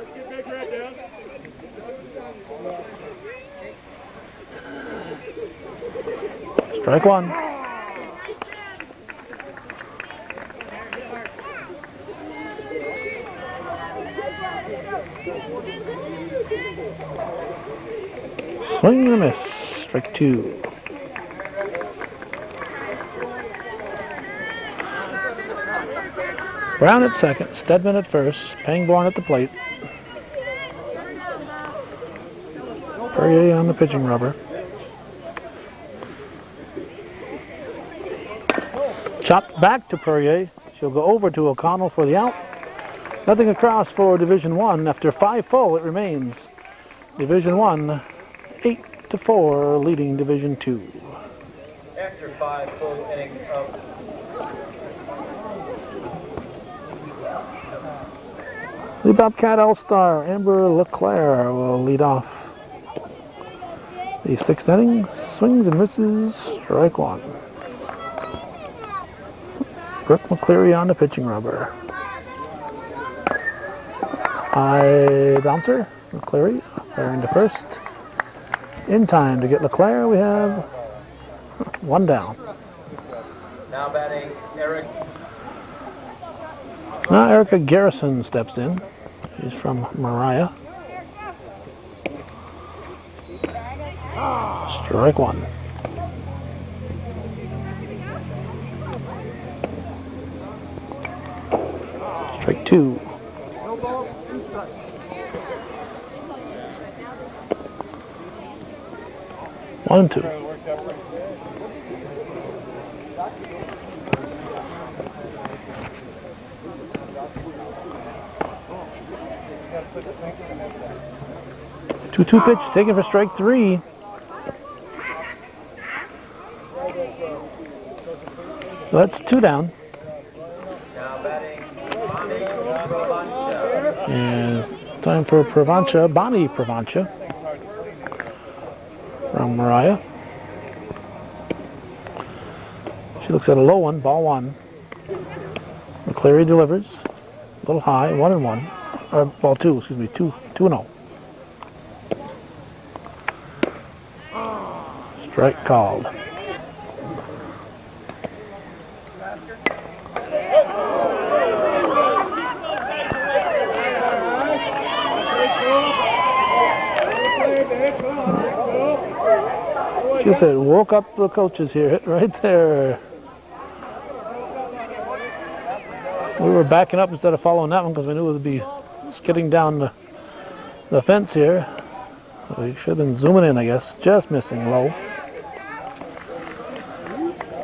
Strike one. Swing and a miss. Strike two. Brown at second, Stedman at first, Pangborn at the plate. Perrier on the pitching rubber. Chopped back to Perrier. She'll go over to O'Connell for the out. Nothing across for Division 1. After 5 full, it remains Division 1, 8-4, leading Division 2. After 5 full innings of The Bobcat All-Star, Amber LeClaire, will lead off the 6th inning. Swings and misses, strike one. Brooke McCleary on the pitching rubber. High bouncer, McCleary, firing to first. In time to get LeClaire, we have 1 down. now batting Eric. Now Erica Garrison steps in. He's from Mariah. Strike one. Strike two. 1-2. 2-2 pitch taken for strike three. So that's two down. And it's time for Bonnie Provancha from Mariah. She looks at a low one, ball one. McCleary delivers. A little high, 1-1. Or ball two, excuse me, 2-0. Strike called. Like I said, woke up the coaches here, right there. We were backing up instead of following that one because we knew it would be skidding down the fence here. We should have been zooming in, I guess. Just missing low.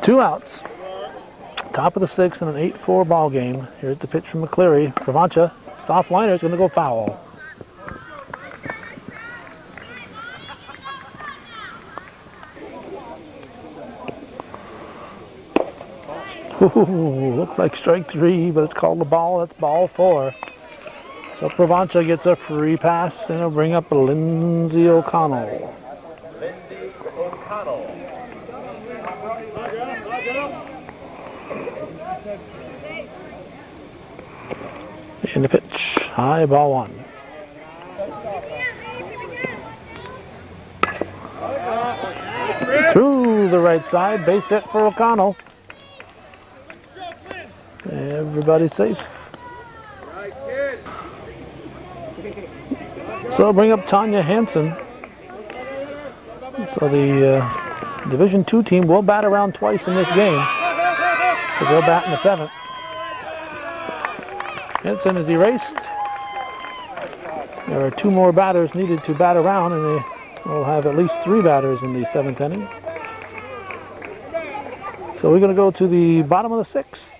2 outs. Top of the 6th in an 8-4 ball game. Here's the pitch from McCleary. Provancha, soft liner, is going to go foul. Ooh, looked like strike three, but it's called the ball. That's ball 4. So Provancha gets a free pass, and it'll bring up Lindsay O'Connell. Lindsay O'Connell. In the pitch, high, ball 1. Through the right side, base hit for O'Connell. Everybody's safe. So bring up Tanya Hansen. So the Division II team will bat around twice in this game because they'll bat in the 7th. Hansen is erased. There are 2 more batters needed to bat around, and they will have at least 3 batters in the 7th inning. So we're going to go to the bottom of the 6th.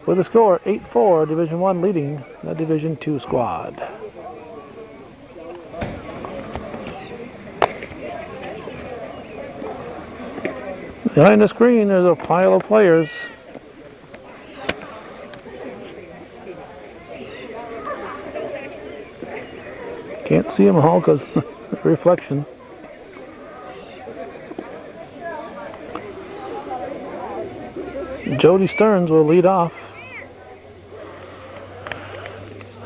With a score 8-4, Division I leading the Division II squad. Behind the screen, there's a pile of players. Can't see them all because of the reflection. Jody Stearns will lead off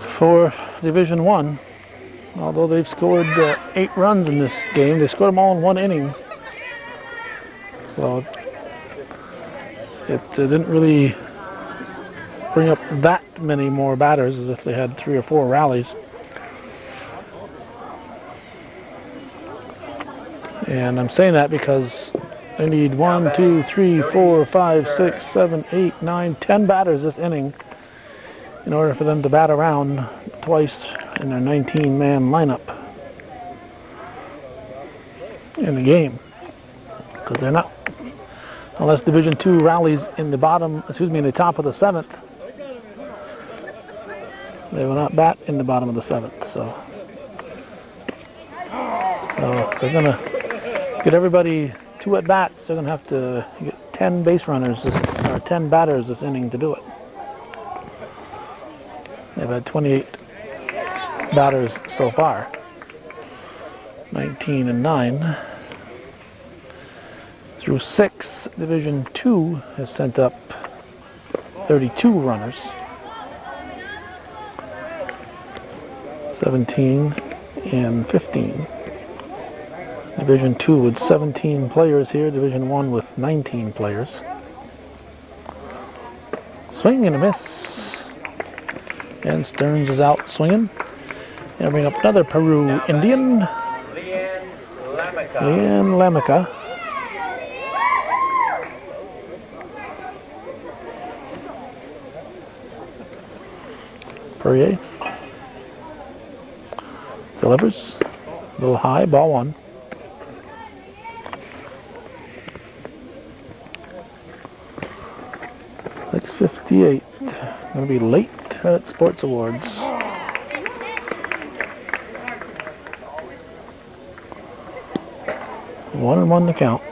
for Division I. Although they've scored 8 runs in this game, they scored them all in 1 inning. So it didn't really bring up that many more batters as if they had 3 or 4 rallies. And I'm saying that because they need 1, 2, 3, 4, 5, 6, 7, 8, 9, 10 batters this inning in order for them to bat around twice in their 19-man lineup in the game. Because they're not, unless Division II rallies in the bottom, in the top of the 7th, they will not bat in the bottom of the 7th. So they're going to get everybody 2 at bats. They're going to have to get 10 base runners, or 10 batters this inning to do it. They've had 28 batters so far, 19-9. Through 6, Division II has sent up 32 runners, 17 and 15. Division II with 17 players here, Division I with 19 players. Swing and a miss. And Stearns is out swinging. And bring up another Peru Indian, Leanne Lamica. Perrier delivers. A little high, ball one. .658. Going to be late at Sports Awards. One and one to count.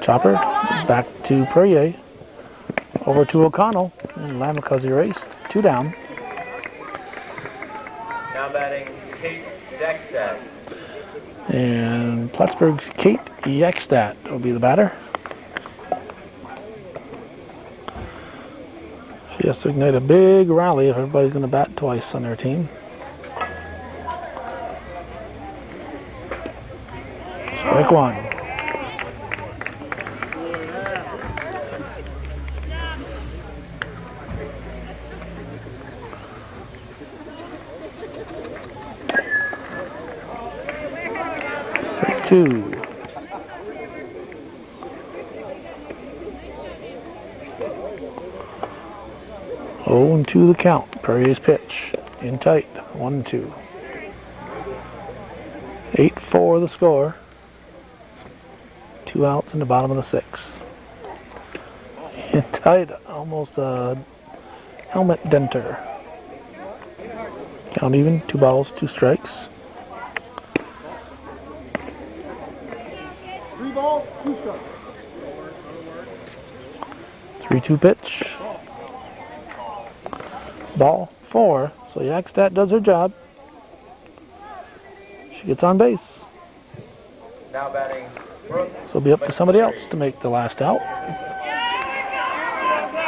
Chopper back to Perrier. Over to O'Connell. And Lamica's erased. 2 down. Now batting Kate Dexter. And Plattsburgh's Kate Yekstad will be the batter. She has to ignite a big rally if everybody's going to bat twice on their team. Strike one. Strike two. Oh, and 2 the count. Perrier's pitch. In tight. 1-2. 8-4 the score. 2 outs in the bottom of the 6th. In tight. Almost a helmet denter. Count even. 2 balls, 2 strikes. 3 balls, 2 strikes. 3-2 pitch. Ball 4. So Yakstadt does her job. She gets on base. Now batting Brooke. So it'll be up to somebody else to make the last out.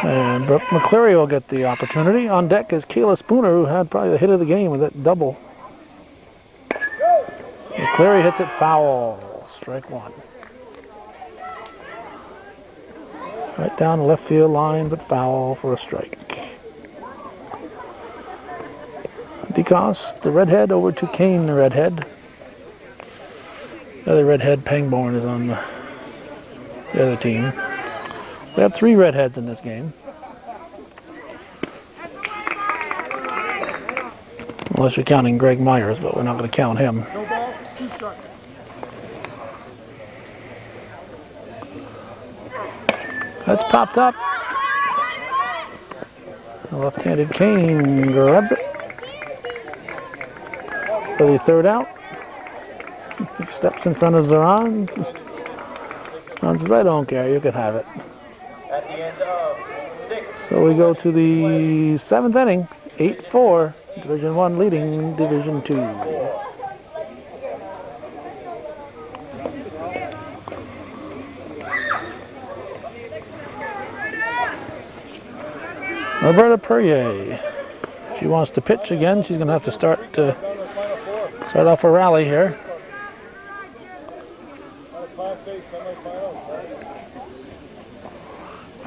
And Brooke McCleary will get the opportunity. On deck is Kayla Spooner, who had probably the hit of the game with that double. McCleary hits it foul. Strike one. Right down the left field line, but foul for a strike. DeCoste, the redhead, over to Kane, the redhead. The other redhead, Pangborn, is on the other team. We have 3 redheads in this game. Unless you're counting Greg Myers, but we're not going to count him. No balls, 2 strikes. That's popped up. The left-handed Kane grabs it. For the 3rd out. He steps in front of Zoran. Zoran says, I don't care, you can have it. At the end of 6. So we go to the 7th inning. 8-4. Division 1 leading Division 2. Roberta Perrier. She wants to pitch again. She's going to have to start off a rally here.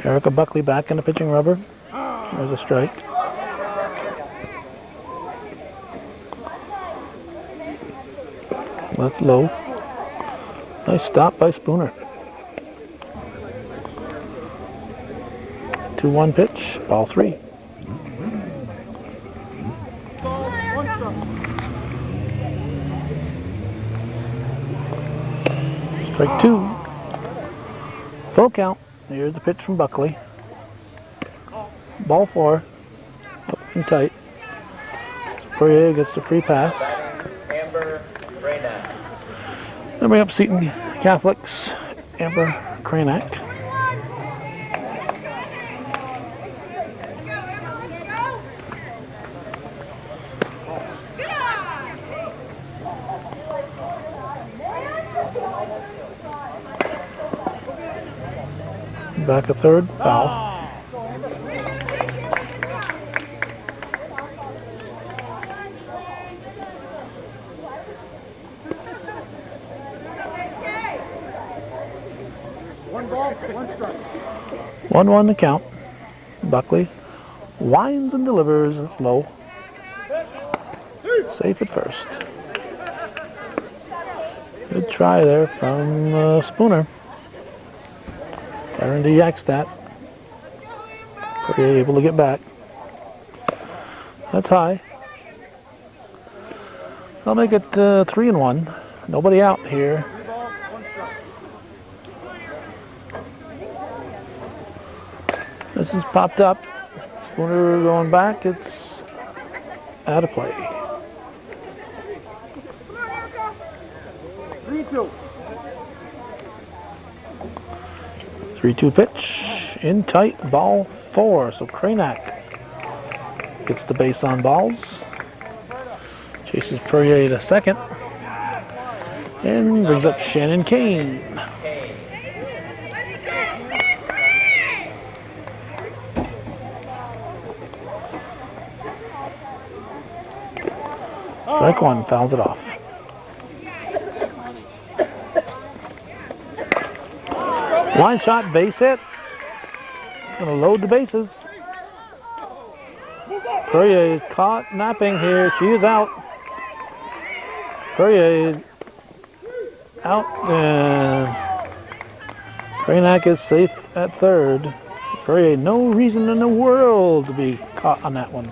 Erica Buckley back in the pitching rubber. There's a strike. That's low. Nice stop by Spooner. 2-1 pitch, ball 3. Strike 2. Full count. Here's the pitch from Buckley. Ball 4. Up and tight. Perrier gets the free pass. Then bring up Seton Catholics. Amber Kranak. Back a 3rd, foul. One ball, 1 strike. 1-1 to count. Buckley winds and delivers. It's low. Safe at first. Good try there from Spooner. Aaron to Yakstadt. Pretty able to get back. That's high. They'll make it 3-1. Nobody out here. This is popped up. Spooner going back. It's out of play. 3-2. 3-2 pitch. In tight. Ball 4. So Kranak gets the base on balls. Chases Perrier to second. And brings up Shannon Kane. Strike one, fouls it off. Line shot, base hit. Gonna load the bases. Perrier is caught napping here. She is out. Perrier is out. Kranak is safe at third. Perrier, no reason in the world to be caught on that one.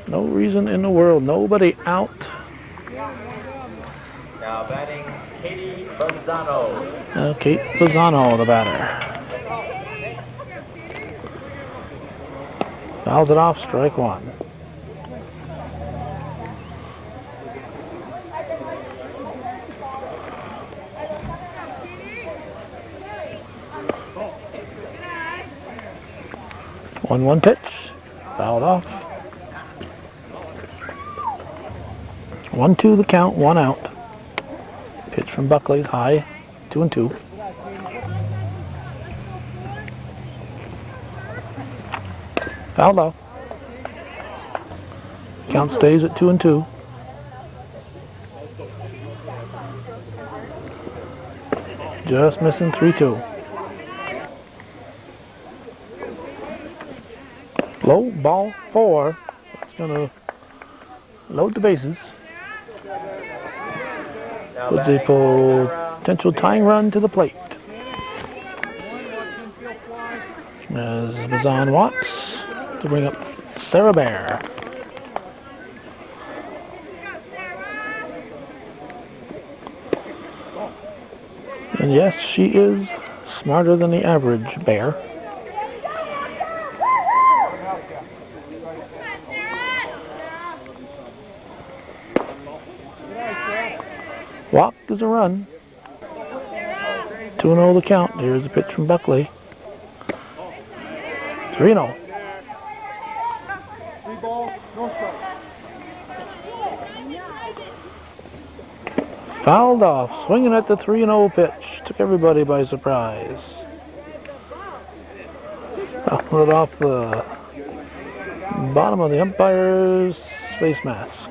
No reason in the world. Nobody out. Now batting Katie Bazzano. Kate Bazzano, the batter. Fouls it off, strike one. One pitch, fouled off. 1-2 the count, one out. Pitch from Buckley's high, 2-2. Fouled off. Count stays at 2-2. Just missing 3-2. Low, ball 4. It's going to load the bases. With a potential tying run to the plate. As Bazan walks to bring up Sarah Bear. And yes, she is smarter than the average bear. Walk is a run. 2-0 the count. Here's a pitch from Buckley. 3-0. 3 balls, no strike. Fouled off. Swinging at the 3-0 pitch. Took everybody by surprise. Fouled it off the bottom of the umpire's face mask.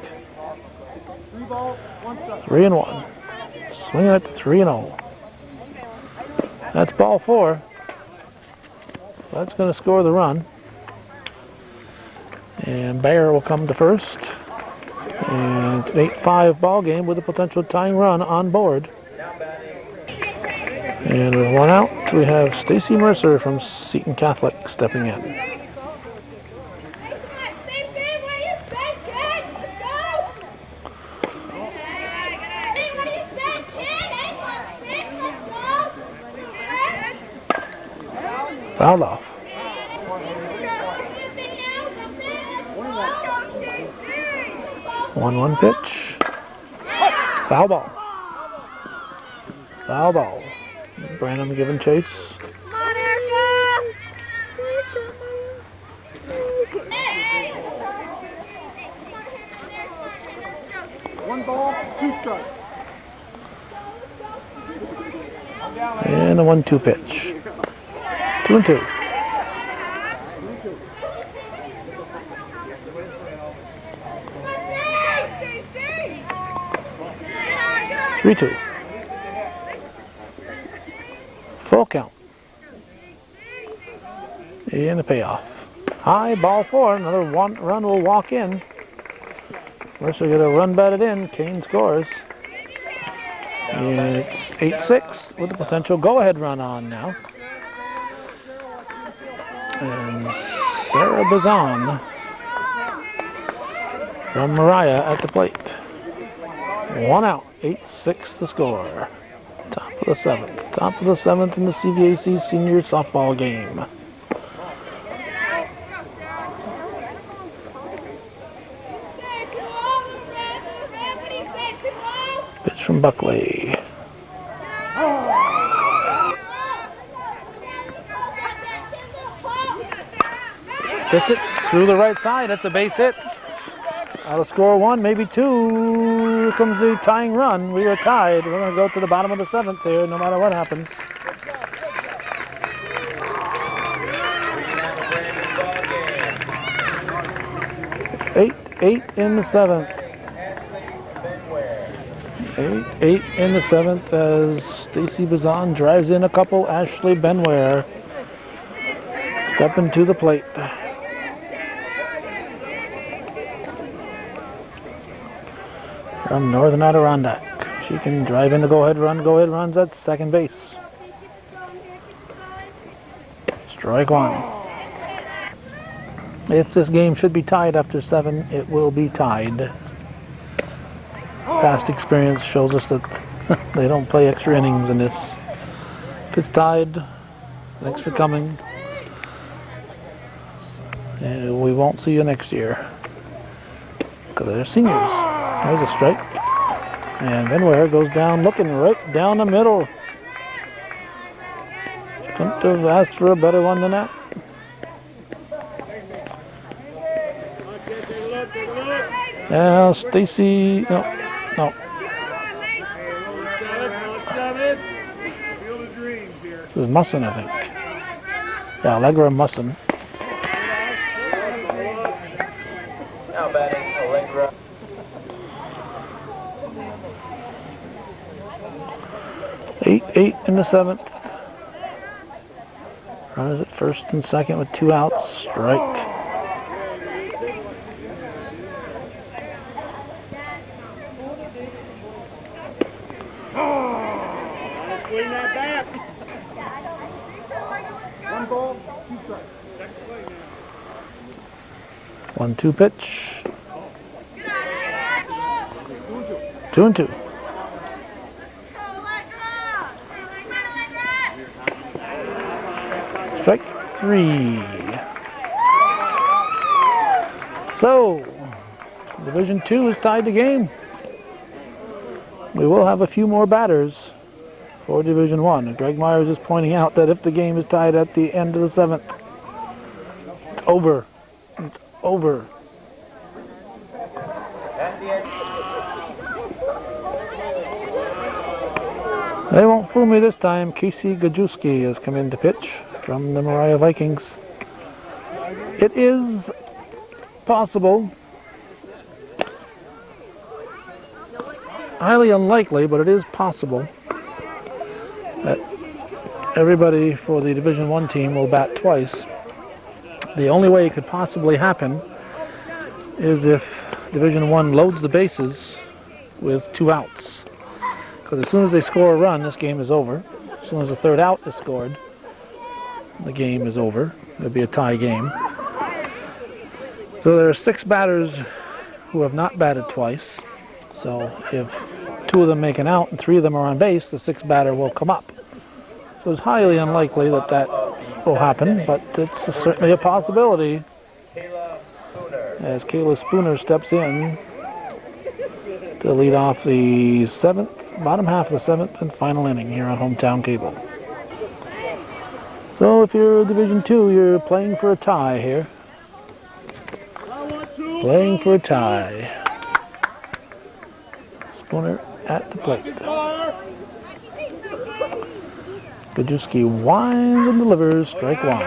3 balls, 1 strike. 3-1. Swinging at the 3-0. That's ball 4. That's going to score the run. And Bear will come to first. And it's an 8-5 ball game with a potential tying run on board. And with one out, we have Stacy Mercer from Seton Catholic stepping in. Fouled off. 1-1 pitch. Foul ball. Foul ball. Branham giving chase. 1 ball, 2 strikes. And a 1-2 pitch. 2-2. 3-2. Full count. And the payoff. High, ball 4. Another one run will walk in. Mercer get a run batted in. Kane scores. It's 8-6 with a potential go-ahead run on now. And Sarah Bazan from Mariah at the plate. 1 out, 8-6 the score. Top of the 7th. Top of the 7th in the CVAC senior softball game. Pitch from Buckley. Hits it through the right side. That's a base hit. That'll score 1, maybe 2. Here comes the tying run. We are tied. We're going to go to the bottom of the 7th here, no matter what happens. 8-8 in the 7th. 8-8 in the 7th as Stacy Bazan drives in a couple. Ashley Benware stepping to the plate. From Northern Adirondack. She can drive in the go-ahead runs at second base. Strike 1. If this game should be tied after 7, it will be tied. Past experience shows us that they don't play extra innings in this. If it's tied, thanks for coming. And we won't see you next year. Because they're seniors. There's a strike. And Benware goes down, looking right down the middle. Couldn't have asked for a better one than that. Now Stacy, no. This is Musson, I think. Yeah, Allegra Musson. Now batting, Allegra. Eight in the 7th. Runners at first and second with 2 outs. Strike. Swing that back. 1 ball, 2 strikes. 1-2 pitch. 2-2. Strike 3. So, Division 2 has tied the game. We will have a few more batters for Division 1. Greg Myers is pointing out that if the game is tied at the end of the 7th, it's over. It's over. They won't fool me this time. Casey Gajewski has come in to pitch from the Mariah Vikings. It is possible, highly unlikely, but it is possible that everybody for the Division 1 team will bat twice. The only way it could possibly happen is if Division 1 loads the bases with 2 outs. Because as soon as they score a run, this game is over. As soon as the 3rd out is scored, the game is over. It'll be a tie game. So there are 6 batters who have not batted twice. So if 2 of them make an out and 3 of them are on base, the 6th batter will come up. So it's highly unlikely that that will happen, but it's certainly a possibility as Kayla Spooner steps in to lead off the 7th, bottom half of the 7th and final inning here on Hometown Cable. So if you're Division 2, you're playing for a tie here. Playing for a tie. Spooner at the plate. Gajewski winds and delivers, strike 1.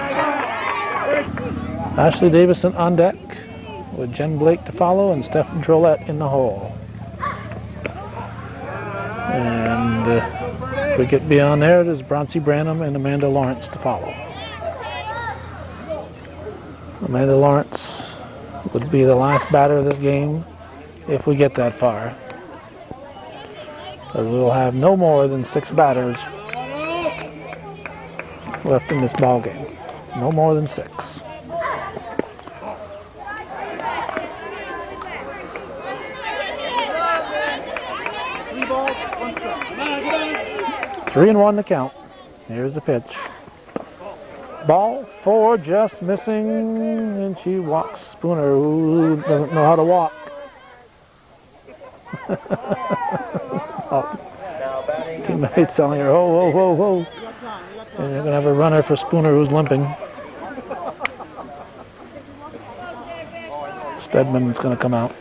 Ashley Davison on deck with Jen Blake to follow and Steph Drolet in the hole. And if we get beyond there, there's Broncy Branham and Amanda Lawrence to follow. Amanda Lawrence would be the last batter of this game if we get that far. But we'll have no more than 6 batters left in this ball game. No more than 6. Three and 1 to count. Here's the pitch. Ball 4, just missing, and she walks Spooner, who doesn't know how to walk. Teammates telling her, whoa, whoa, whoa, whoa. And you're going to have a runner for Spooner, who's limping. Stedman's going to come out,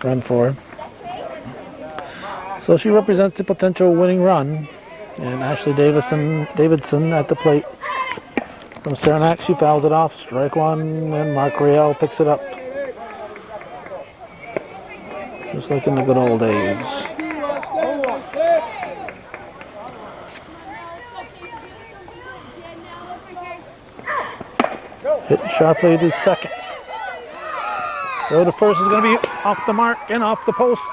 run for her. So she represents the potential winning run. And Ashley Davidson at the plate. From Saranac, she fouls it off. Strike 1, and Mark Riel picks it up. Just like in the good old days. Hit sharply to second. Throw to first is going to be off the mark and off the post.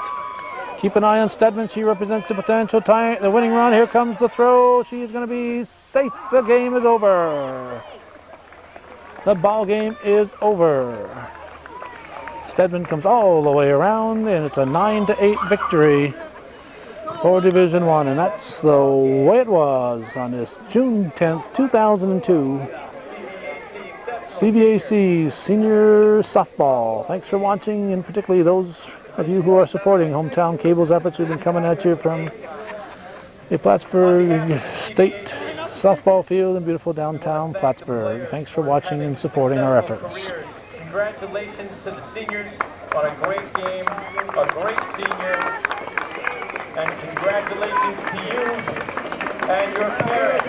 Keep an eye on Stedman. She represents the potential tie, the winning run. Here comes the throw. She is going to be safe. The game is over. The ball game is over. Stedman comes all the way around, and it's a 9-8 victory for Division I. And that's the way it was on this June 10th, 2002. CVAC Senior Softball. Thanks for watching, and particularly those of you who are supporting Hometown Cable's efforts. We've been coming at you from the Plattsburgh State Softball Field in beautiful downtown Plattsburgh. Thanks for watching and supporting our efforts. Congratulations to the seniors on a great game, a great senior, and congratulations to you and your parents.